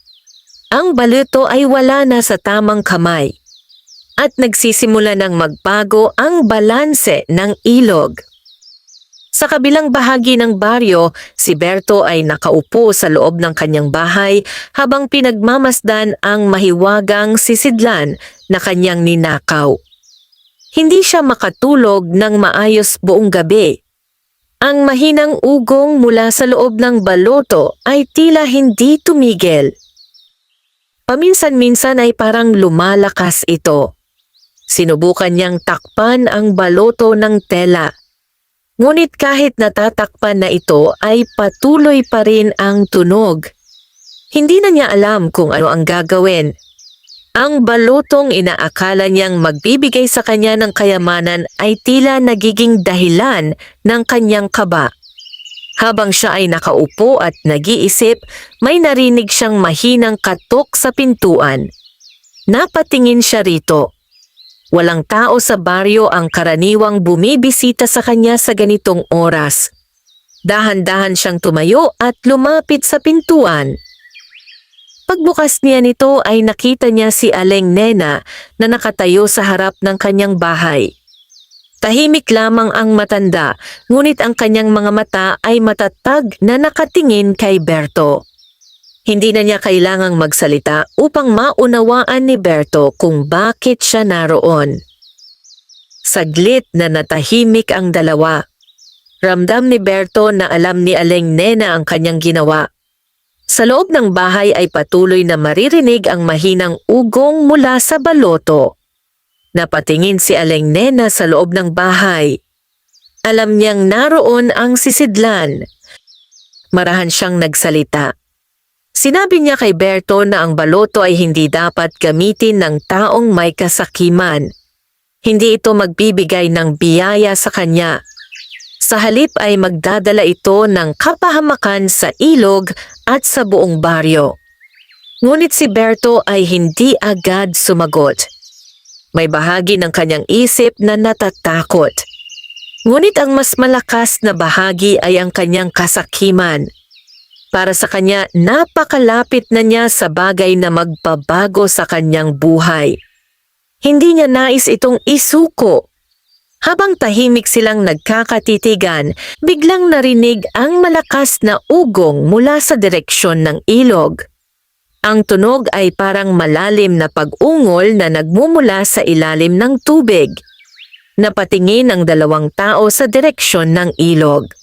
Ang baluto ay wala na sa tamang kamay at nagsisimula ng magbago ang balanse ng ilog. Sa kabilang bahagi ng baryo, si Berto ay nakaupo sa loob ng kanyang bahay habang pinagmamasdan ang mahiwagang sisidlan na kanyang ninakaw. Hindi siya makatulog ng maayos buong gabi. Ang mahinang ugong mula sa loob ng baloto ay tila hindi tumigil. Paminsan-minsan ay parang lumalakas ito. Sinubukan niyang takpan ang baloto ng tela. Ngunit kahit natatakpan na ito ay patuloy pa rin ang tunog. Hindi na niya alam kung ano ang gagawin. Ang balotong inaakala niyang magbibigay sa kanya ng kayamanan ay tila nagiging dahilan ng kanyang kaba. Habang siya ay nakaupo at nag-iisip, may narinig siyang mahinang katok sa pintuan. Napatingin siya rito. Walang tao sa baryo ang karaniwang bumibisita sa kanya sa ganitong oras. Dahan-dahan siyang tumayo at lumapit sa pintuan. Pagbukas niya nito ay nakita niya si Aling Nena na nakatayo sa harap ng kanyang bahay. Tahimik lamang ang matanda, ngunit ang kanyang mga mata ay matatag na nakatingin kay Berto. Hindi na niya kailangang magsalita upang maunawaan ni Berto kung bakit siya naroon. Saglit na natahimik ang dalawa. Ramdam ni Berto na alam ni Aling Nena ang kanyang ginawa. Sa loob ng bahay ay patuloy na maririnig ang mahinang ugong mula sa baloto. Napatingin si Aling Nena sa loob ng bahay. Alam niyang naroon ang sisidlan. Marahan siyang nagsalita. Sinabi niya kay Berto na ang baloto ay hindi dapat gamitin ng taong may kasakiman. Hindi ito magbibigay ng biyaya sa kanya. Sa halip ay magdadala ito ng kapahamakan sa ilog at sa buong baryo. Ngunit si Berto ay hindi agad sumagot. May bahagi ng kanyang isip na natatakot. Ngunit ang mas malakas na bahagi ay ang kanyang kasakiman. Para sa kanya, napakalapit na niya sa bagay na magbabago sa kanyang buhay. Hindi niya nais itong isuko. Habang tahimik silang nagkakatitigan, biglang narinig ang malakas na ugong mula sa direksyon ng ilog. Ang tunog ay parang malalim na pag-ungol na nagmumula sa ilalim ng tubig. Napatingin ang dalawang tao sa direksyon ng ilog.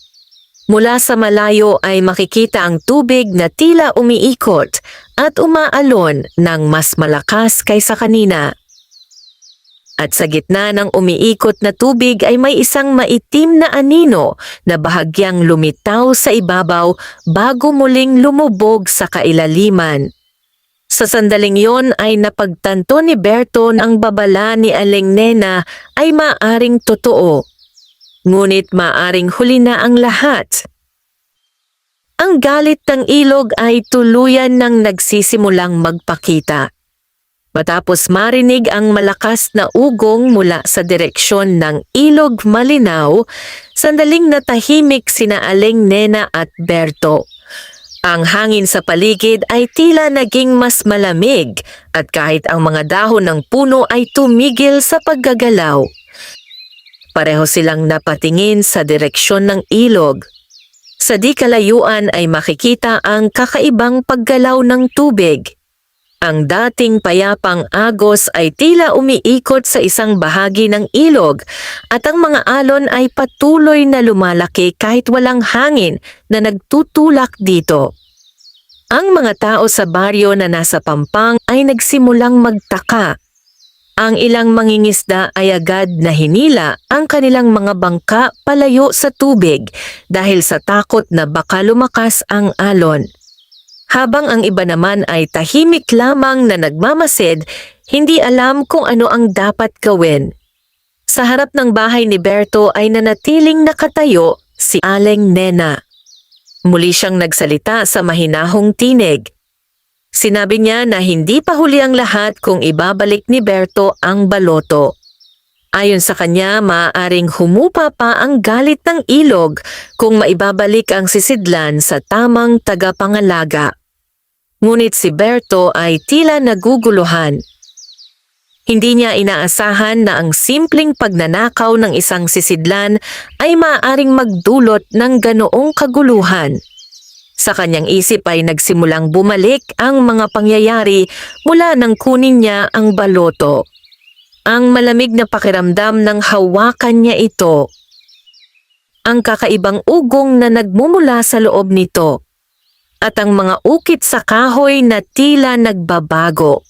Mula sa malayo ay makikita ang tubig na tila umiikot at umaalon ng mas malakas kaysa kanina. At sa gitna ng umiikot na tubig ay may isang maitim na anino na bahagyang lumitaw sa ibabaw bago muling lumubog sa kailaliman. Sa sandaling yon ay napagtanto ni Berto na ang babala ni Aling Nena ay maaring totoo. Ngunit maaring huli na ang lahat. Ang galit ng ilog ay tuluyan ng nagsisimulang magpakita. Matapos marinig ang malakas na ugong mula sa direksyon ng ilog malinaw, sandaling natahimik sina Aling Nena at Berto. Ang hangin sa paligid ay tila naging mas malamig at kahit ang mga dahon ng puno ay tumigil sa paggagalaw. Pareho silang napatingin sa direksyon ng ilog. Sa di kalayuan ay makikita ang kakaibang paggalaw ng tubig. Ang dating payapang agos ay tila umiikot sa isang bahagi ng ilog at ang mga alon ay patuloy na lumalaki kahit walang hangin na nagtutulak dito. Ang mga tao sa baryo na nasa Pampang ay nagsimulang magtaka. Ang ilang mangingisda ay agad na hinila ang kanilang mga bangka palayo sa tubig dahil sa takot na baka lumakas ang alon. Habang ang iba naman ay tahimik lamang na nagmamasid, hindi alam kung ano ang dapat gawin. Sa harap ng bahay ni Berto ay nanatiling nakatayo si Aling Nena. Muli siyang nagsalita sa mahinahong tinig. Sinabi niya na hindi pa huli ang lahat kung ibabalik ni Berto ang baloto. Ayon sa kanya, maaaring humupa pa ang galit ng ilog kung maibabalik ang sisidlan sa tamang tagapangalaga. Ngunit si Berto ay tila naguguluhan. Hindi niya inaasahan na ang simpleng pagnanakaw ng isang sisidlan ay maaaring magdulot ng ganoong kaguluhan. Sa kanyang isip ay nagsimulang bumalik ang mga pangyayari mula nang kunin niya ang baloto. Ang malamig na pakiramdam ng hawakan niya ito. Ang kakaibang ugong na nagmumula sa loob nito. At ang mga ukit sa kahoy na tila nagbabago.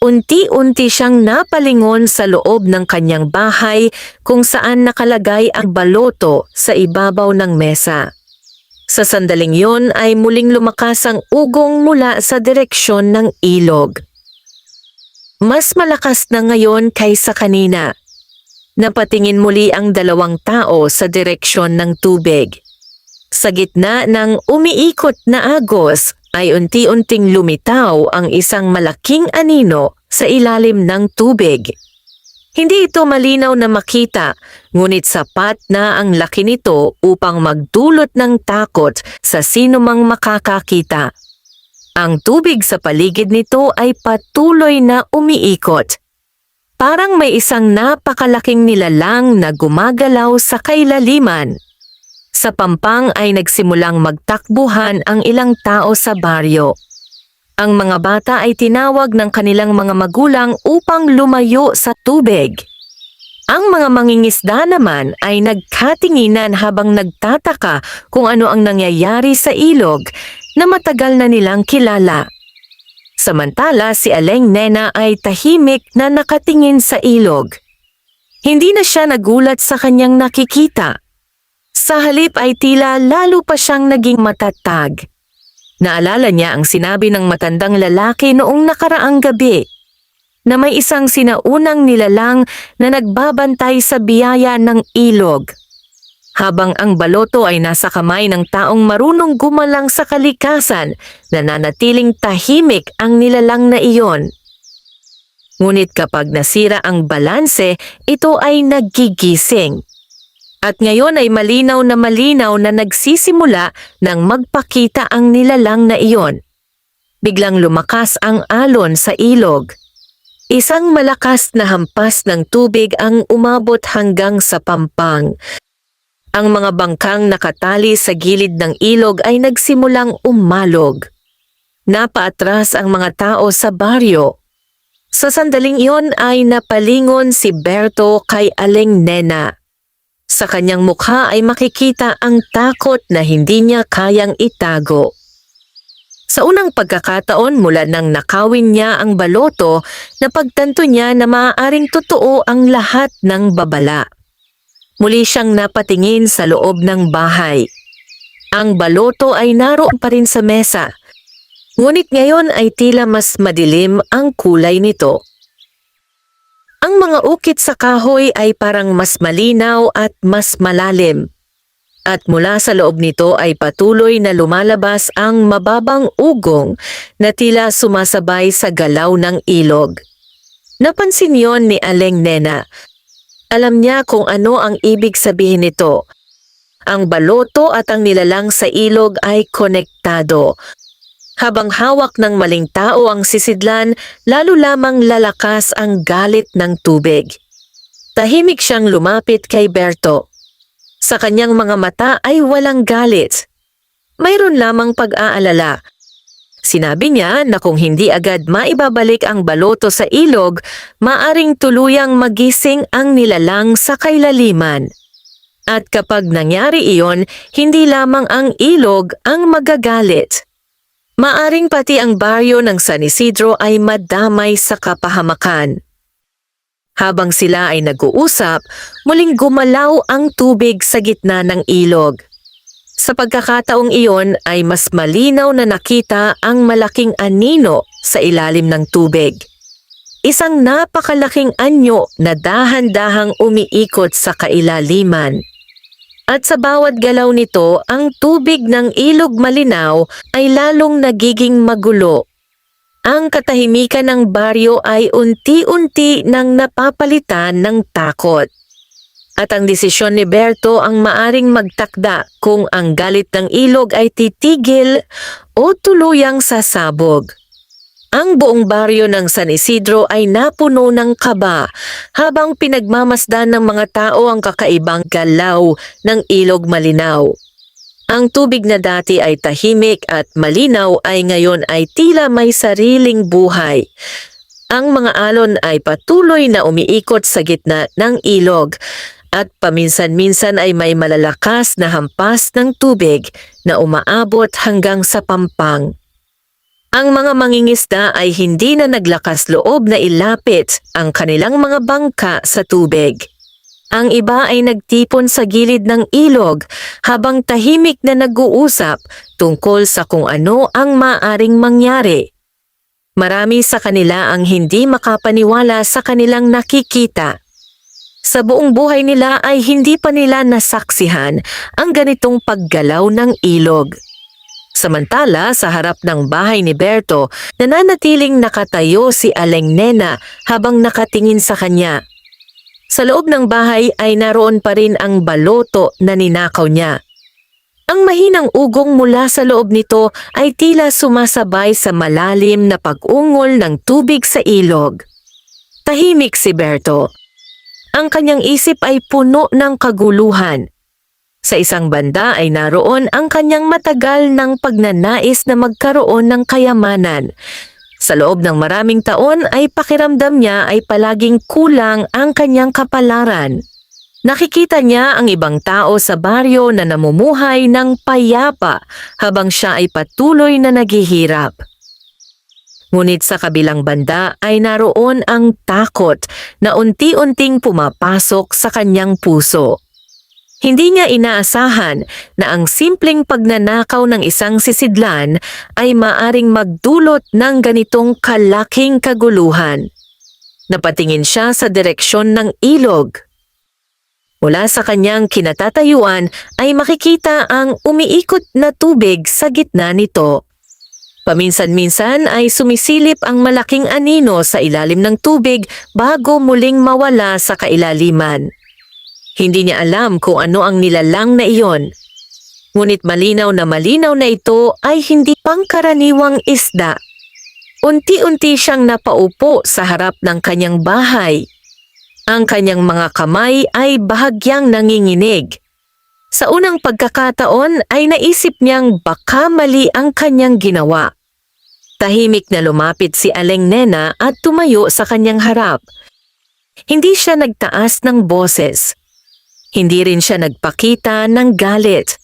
Unti-unti siyang napalingon sa loob ng kanyang bahay kung saan nakalagay ang baloto sa ibabaw ng mesa. Sa sandaling yon ay muling lumakas ang ugong mula sa direksyon ng ilog. Mas malakas na ngayon kaysa kanina. Napatingin muli ang dalawang tao sa direksyon ng tubig. Sa gitna ng umiikot na agos, ay unti-unting lumitaw ang isang malaking anino sa ilalim ng tubig. Hindi ito malinaw na makita, ngunit sapat na ang laki nito upang magdulot ng takot sa sinumang makakakita. Ang tubig sa paligid nito ay patuloy na umiikot. Parang may isang napakalaking nilalang na gumagalaw sa kailaliman. Sa Pampang ay nagsimulang magtakbuhan ang ilang tao sa baryo. Ang mga bata ay tinawag ng kanilang mga magulang upang lumayo sa tubig. Ang mga mangingisda naman ay nagkatinginan habang nagtataka kung ano ang nangyayari sa ilog na matagal na nilang kilala. Samantala si Aling Nena ay tahimik na nakatingin sa ilog. Hindi na siya nagulat sa kanyang nakikita. Sa halip ay tila lalo pa siyang naging matatag. Naalala niya ang sinabi ng matandang lalaki noong nakaraang gabi na may isang sinaunang nilalang na nagbabantay sa biyaya ng ilog. Habang ang baloto ay nasa kamay ng taong marunong gumalang sa kalikasan, nananatiling tahimik ang nilalang na iyon. Ngunit kapag nasira ang balanse, ito ay nagigising. At ngayon ay malinaw na nagsisimula nang magpakita ang nilalang na iyon. Biglang lumakas ang alon sa ilog. Isang malakas na hampas ng tubig ang umabot hanggang sa Pampang. Ang mga bangkang nakatali sa gilid ng ilog ay nagsimulang umalog. Napaatras ang mga tao sa baryo. Sa sandaling iyon ay napalingon si Berto kay Aling Nena. Sa kanyang mukha ay makikita ang takot na hindi niya kayang itago. Sa unang pagkakataon mula nang nakawin niya ang baloto, napagtanto niya na maaaring totoo ang lahat ng babala. Muli siyang napatingin sa loob ng bahay. Ang baloto ay naroon pa rin sa mesa. Ngunit ngayon ay tila mas madilim ang kulay nito. Ang mga ukit sa kahoy ay parang mas malinaw at mas malalim. At mula sa loob nito ay patuloy na lumalabas ang mababang ugong na tila sumasabay sa galaw ng ilog. Napansin yon ni Aling Nena. Alam niya kung ano ang ibig sabihin nito. Ang baloto at ang nilalang sa ilog ay konektado. Habang hawak ng maling tao ang sisidlan, lalo lamang lalakas ang galit ng tubig. Tahimik siyang lumapit kay Berto. Sa kanyang mga mata ay walang galit. Mayroon lamang pag-aalala. Sinabi niya na kung hindi agad maibabalik ang baloto sa ilog, maaring tuluyang magising ang nilalang sa kailaliman. At kapag nangyari iyon, hindi lamang ang ilog ang magagalit. Maaring pati ang baryo ng San Isidro ay madamay sa kapahamakan. Habang sila ay nag-uusap, muling gumalaw ang tubig sa gitna ng ilog. Sa pagkakataong iyon ay mas malinaw na nakita ang malaking anino sa ilalim ng tubig. Isang napakalaking anyo na dahan-dahang umiikot sa kailaliman. At sa bawat galaw nito, ang tubig ng ilog malinaw ay lalong nagiging magulo. Ang katahimikan ng baryo ay unti-unti nang napapalitan ng takot. At ang desisyon ni Berto ang maaring magtakda kung ang galit ng ilog ay titigil o tuluyang sasabog. Ang buong baryo ng San Isidro ay napuno ng kaba habang pinagmamasdan ng mga tao ang kakaibang galaw ng ilog malinaw. Ang tubig na dati ay tahimik at malinaw ay ngayon ay tila may sariling buhay. Ang mga alon ay patuloy na umiikot sa gitna ng ilog at paminsan-minsan ay may malalakas na hampas ng tubig na umaabot hanggang sa pampang. Ang mga mangingisda ay hindi na naglakas loob na ilapit ang kanilang mga bangka sa tubig. Ang iba ay nagtipon sa gilid ng ilog habang tahimik na nag-uusap tungkol sa kung ano ang maaring mangyari. Marami sa kanila ang hindi makapaniwala sa kanilang nakikita. Sa buong buhay nila ay hindi pa nila nasaksihan ang ganitong paggalaw ng ilog. Samantala, sa harap ng bahay ni Berto, nananatiling nakatayo si Aling Nena habang nakatingin sa kanya. Sa loob ng bahay ay naroon pa rin ang baloto na ninakaw niya. Ang mahinang ugong mula sa loob nito ay tila sumasabay sa malalim na pag-ungol ng tubig sa ilog. Tahimik si Berto. Ang kanyang isip ay puno ng kaguluhan. Sa isang banda ay naroon ang kanyang matagal ng pagnanais na magkaroon ng kayamanan. Sa loob ng maraming taon ay pakiramdam niya ay palaging kulang ang kanyang kapalaran. Nakikita niya ang ibang tao sa baryo na namumuhay ng payapa habang siya ay patuloy na naghihirap. Ngunit sa kabilang banda ay naroon ang takot na unti-unting pumapasok sa kanyang puso. Hindi niya inaasahan na ang simpleng pagnanakaw ng isang sisidlan ay maaring magdulot ng ganitong kalaking kaguluhan. Napatingin siya sa direksyon ng ilog. Mula sa kanyang kinatatayuan ay makikita ang umiikot na tubig sa gitna nito. Paminsan-minsan ay sumisilip ang malaking anino sa ilalim ng tubig bago muling mawala sa kailaliman. Hindi niya alam kung ano ang nilalang na iyon. Ngunit malinaw na ito ay hindi pangkaraniwang isda. Unti-unti siyang napaupo sa harap ng kanyang bahay. Ang kanyang mga kamay ay bahagyang nanginginig. Sa unang pagkakataon ay naisip niyang baka mali ang kanyang ginawa. Tahimik na lumapit si Aling Nena at tumayo sa kanyang harap. Hindi siya nagtaas ng boses. Hindi rin siya nagpakita ng galit.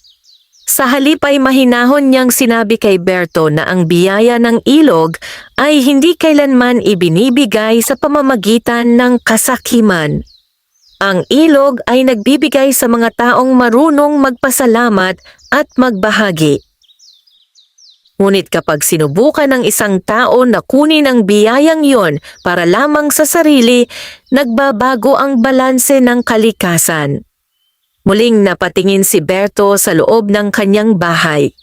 Sa halip ay mahinahon niyang sinabi kay Berto na ang biyaya ng ilog ay hindi kailanman ibinibigay sa pamamagitan ng kasakiman. Ang ilog ay nagbibigay sa mga taong marunong magpasalamat at magbahagi. Ngunit kapag sinubukan ng isang tao na kunin ang biyayang yon para lamang sa sarili, nagbabago ang balanse ng kalikasan. Muling napatingin si Berto sa loob ng kanyang bahay.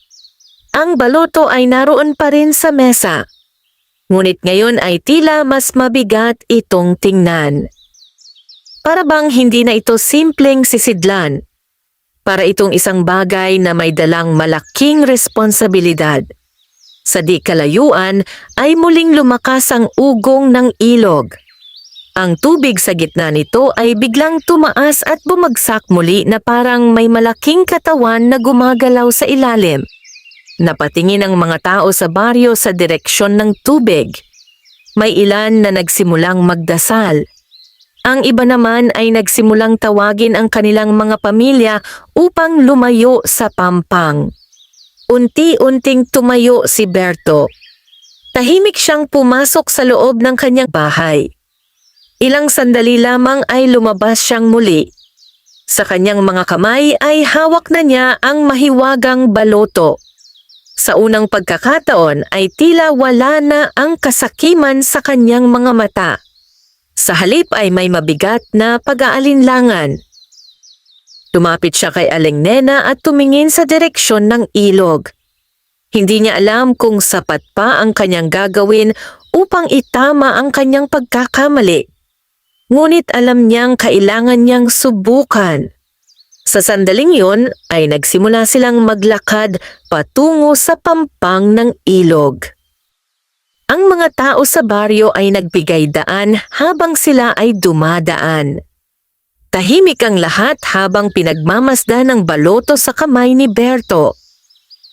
Ang baloto ay naroon pa rin sa mesa. Ngunit ngayon ay tila mas mabigat itong tingnan. Para bang hindi na ito simpleng sisidlan. Para itong isang bagay na may dalang malaking responsibilidad. Sa di kalayuan ay muling lumakas ang ugong ng ilog. Ang tubig sa gitna nito ay biglang tumaas at bumagsak muli na parang may malaking katawan na gumagalaw sa ilalim. Napatingin ang mga tao sa baryo sa direksyon ng tubig. May ilan na nagsimulang magdasal. Ang iba naman ay nagsimulang tawagin ang kanilang mga pamilya upang lumayo sa pampang. Unti-unting tumayo si Berto. Tahimik siyang pumasok sa loob ng kanyang bahay. Ilang sandali lamang ay lumabas siyang muli. Sa kanyang mga kamay ay hawak na niya ang mahiwagang baloto. Sa unang pagkakataon ay tila wala na ang kasakiman sa kanyang mga mata. Sa halip ay may mabigat na pag-aalinlangan. Tumapit siya kay Aling Nena at tumingin sa direksyon ng ilog. Hindi niya alam kung sapat pa ang kanyang gagawin upang itama ang kanyang pagkakamali. Ngunit alam niyang kailangan niyang subukan. Sa sandaling yun ay nagsimula silang maglakad patungo sa pampang ng ilog. Ang mga tao sa baryo ay nagbigay daan habang sila ay dumadaan. Tahimik ang lahat habang pinagmamasdan ng baloto sa kamay ni Berto.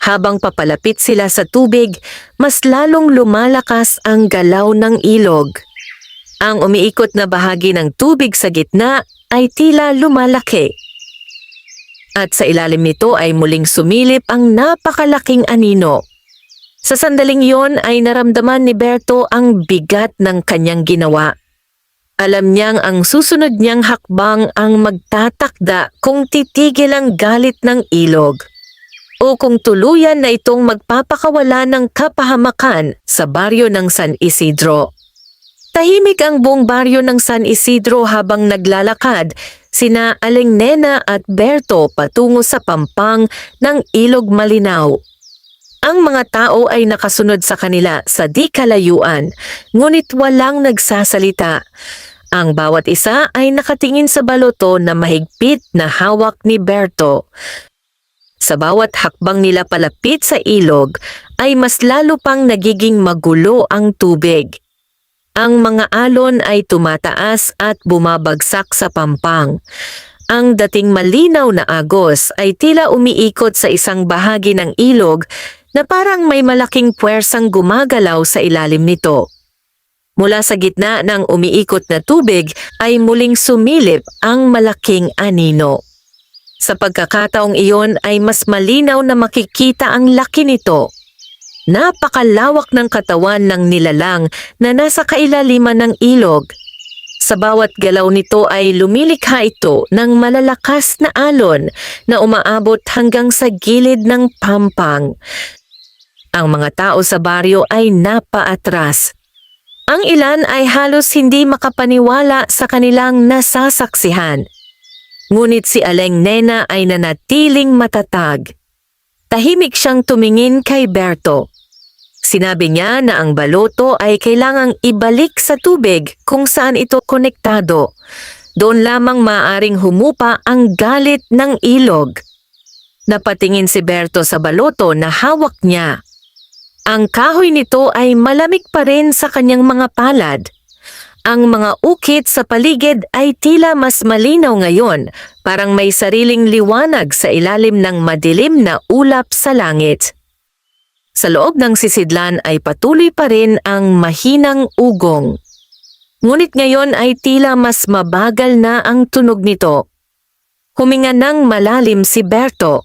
Habang papalapit sila sa tubig, mas lalong lumalakas ang galaw ng ilog. Ang umiikot na bahagi ng tubig sa gitna ay tila lumalaki. At sa ilalim nito ay muling sumilip ang napakalaking anino. Sa sandaling yon ay naramdaman ni Berto ang bigat ng kanyang ginawa. Alam niyang ang susunod niyang hakbang ang magtatakda kung titigil ang galit ng ilog o kung tuluyan na itong magpapakawala ng kapahamakan sa baryo ng San Isidro. Tahimik ang buong baryo ng San Isidro habang naglalakad sina Aling Nena at Berto patungo sa pampang ng Ilog Malinaw. Ang mga tao ay nakasunod sa kanila sa di kalayuan, ngunit walang nagsasalita. Ang bawat isa ay nakatingin sa baloto na mahigpit na hawak ni Berto. Sa bawat hakbang nila palapit sa ilog ay mas lalo pang nagiging magulo ang tubig. Ang mga alon ay tumataas at bumabagsak sa pampang. Ang dating malinaw na agos ay tila umiikot sa isang bahagi ng ilog na parang may malaking puwersang gumagalaw sa ilalim nito. Mula sa gitna ng umiikot na tubig ay muling sumilip ang malaking anino. Sa pagkakataong iyon ay mas malinaw na makikita ang laki nito. Napakalawak ng katawan ng nilalang na nasa kailaliman ng ilog. Sa bawat galaw nito ay lumilikha ito ng malalakas na alon na umaabot hanggang sa gilid ng pampang. Ang mga tao sa baryo ay napaatras. Ang ilan ay halos hindi makapaniwala sa kanilang nasasaksihan. Ngunit si Aling Nena ay nanatiling matatag. Tahimik siyang tumingin kay Berto. Sinabi niya na ang baloto ay kailangang ibalik sa tubig kung saan ito konektado. Doon lamang maaring humupa ang galit ng ilog. Napatingin si Berto sa baloto na hawak niya. Ang kahoy nito ay malamig pa rin sa kanyang mga palad. Ang mga ukit sa paligid ay tila mas malinaw ngayon, parang may sariling liwanag sa ilalim ng madilim na ulap sa langit. Sa loob ng sisidlan ay patuloy pa rin ang mahinang ugong. Ngunit ngayon ay tila mas mabagal na ang tunog nito. Huminga ng malalim si Berto.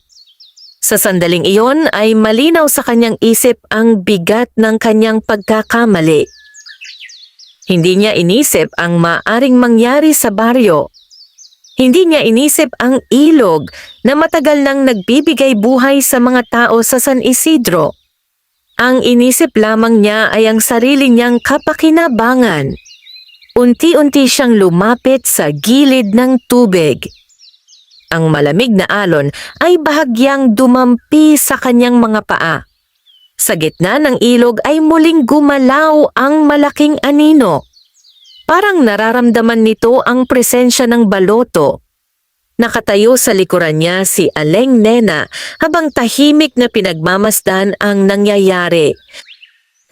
Sa sandaling iyon ay malinaw sa kanyang isip ang bigat ng kanyang pagkakamali. Hindi niya inisip ang maaring mangyari sa baryo. Hindi niya inisip ang ilog na matagal nang nagbibigay buhay sa mga tao sa San Isidro. Ang inisip lamang niya ay ang sarili niyang kapakinabangan. Unti-unti siyang lumapit sa gilid ng tubig. Ang malamig na alon ay bahagyang dumampi sa kanyang mga paa. Sa gitna ng ilog ay muling gumalaw ang malaking anino. Parang nararamdaman nito ang presensya ng baloto. Nakatayo sa likuran niya si Aling Nena habang tahimik na pinagmamasdan ang nangyayari.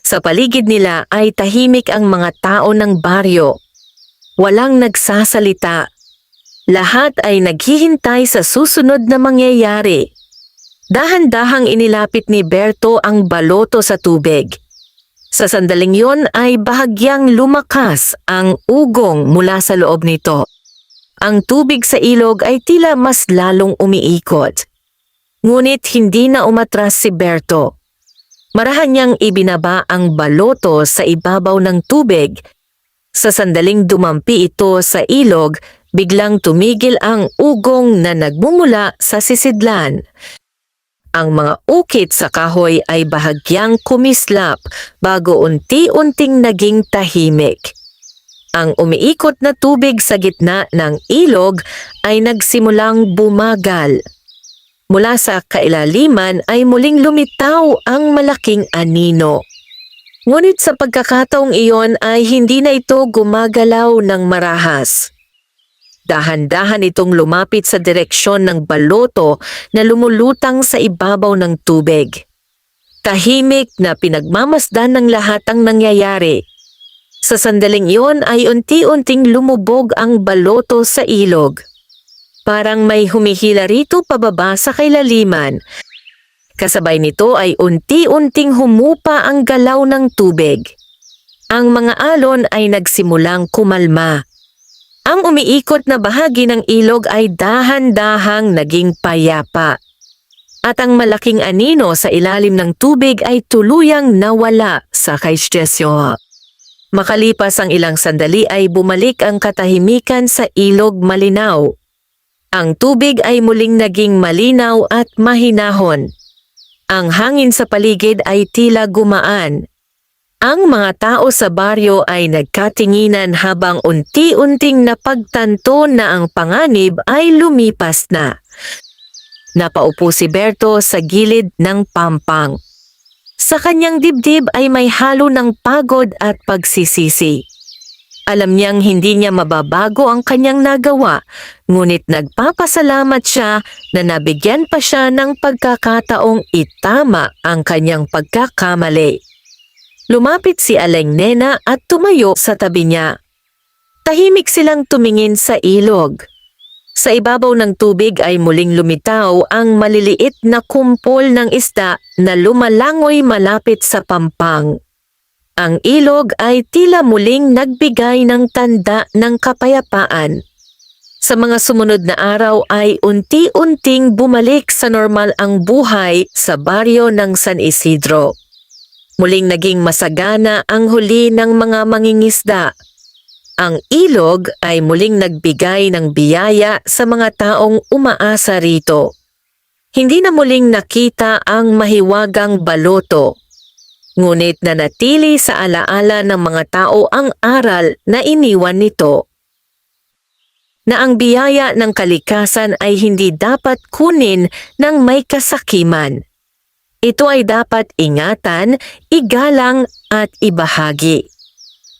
Sa paligid nila ay tahimik ang mga tao ng baryo. Walang nagsasalita. Lahat ay naghihintay sa susunod na mangyayari. Dahan-dahang inilapit ni Berto ang baloto sa tubig. Sa sandaling yon ay bahagyang lumakas ang ugong mula sa loob nito. Ang tubig sa ilog ay tila mas lalong umiikot. Ngunit hindi na umatras si Berto. Marahan niyang ibinaba ang baloto sa ibabaw ng tubig. Sa sandaling dumampi ito sa ilog, biglang tumigil ang ugong na nagmumula sa sisidlan. Ang mga ukit sa kahoy ay bahagyang kumislap bago unti-unting naging tahimik. Ang umiikot na tubig sa gitna ng ilog ay nagsimulang bumagal. Mula sa kailaliman ay muling lumitaw ang malaking anino. Ngunit sa pagkakataong iyon ay hindi na ito gumagalaw ng marahas. Dahan-dahan itong lumapit sa direksyon ng baloto na lumulutang sa ibabaw ng tubig. Tahimik na pinagmamasdan ng lahat ang nangyayari. Sa sandaling iyon ay unti-unting lumubog ang baloto sa ilog. Parang may humihila rito pababa sa kailaliman. Kasabay nito ay unti-unting humupa ang galaw ng tubig. Ang mga alon ay nagsimulang kumalma. Ang umiikot na bahagi ng ilog ay dahan-dahang naging payapa. At ang malaking anino sa ilalim ng tubig ay tuluyang nawala sa kaistasyon. Makalipas ang ilang sandali ay bumalik ang katahimikan sa ilog malinaw. Ang tubig ay muling naging malinaw at mahinahon. Ang hangin sa paligid ay tila gumaan. Ang mga tao sa baryo ay nagkatinginan habang unti-unting napagtanto na ang panganib ay lumipas na. Napaupo si Berto sa gilid ng pampang. Sa kanyang dibdib ay may halo ng pagod at pagsisisi. Alam niyang hindi niya mababago ang kanyang nagawa, ngunit nagpapasalamat siya na nabigyan pa siya ng pagkakataong itama ang kanyang pagkakamali. Lumapit si Aling Nena at tumayo sa tabi niya. Tahimik silang tumingin sa ilog. Sa ibabaw ng tubig ay muling lumitaw ang maliliit na kumpol ng isda na lumalangoy malapit sa pampang. Ang ilog ay tila muling nagbigay ng tanda ng kapayapaan. Sa mga sumunod na araw ay unti-unting bumalik sa normal ang buhay sa baryo ng San Isidro. Muling naging masagana ang huli ng mga mangingisda. Ang ilog ay muling nagbigay ng biyaya sa mga taong umaasa rito. Hindi na muling nakita ang mahiwagang baloto. Ngunit nanatili sa alaala ng mga tao ang aral na iniwan nito. Na ang biyaya ng kalikasan ay hindi dapat kunin ng may kasakiman. Ito ay dapat ingatan, igalang at ibahagi.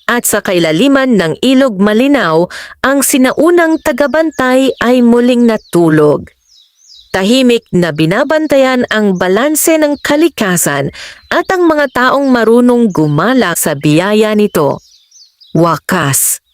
At sa kailaliman ng ilog malinaw, ang sinaunang tagabantay ay muling natulog. Tahimik na binabantayan ang balanse ng kalikasan at ang mga taong marunong gumala sa biyaya nito. Wakas.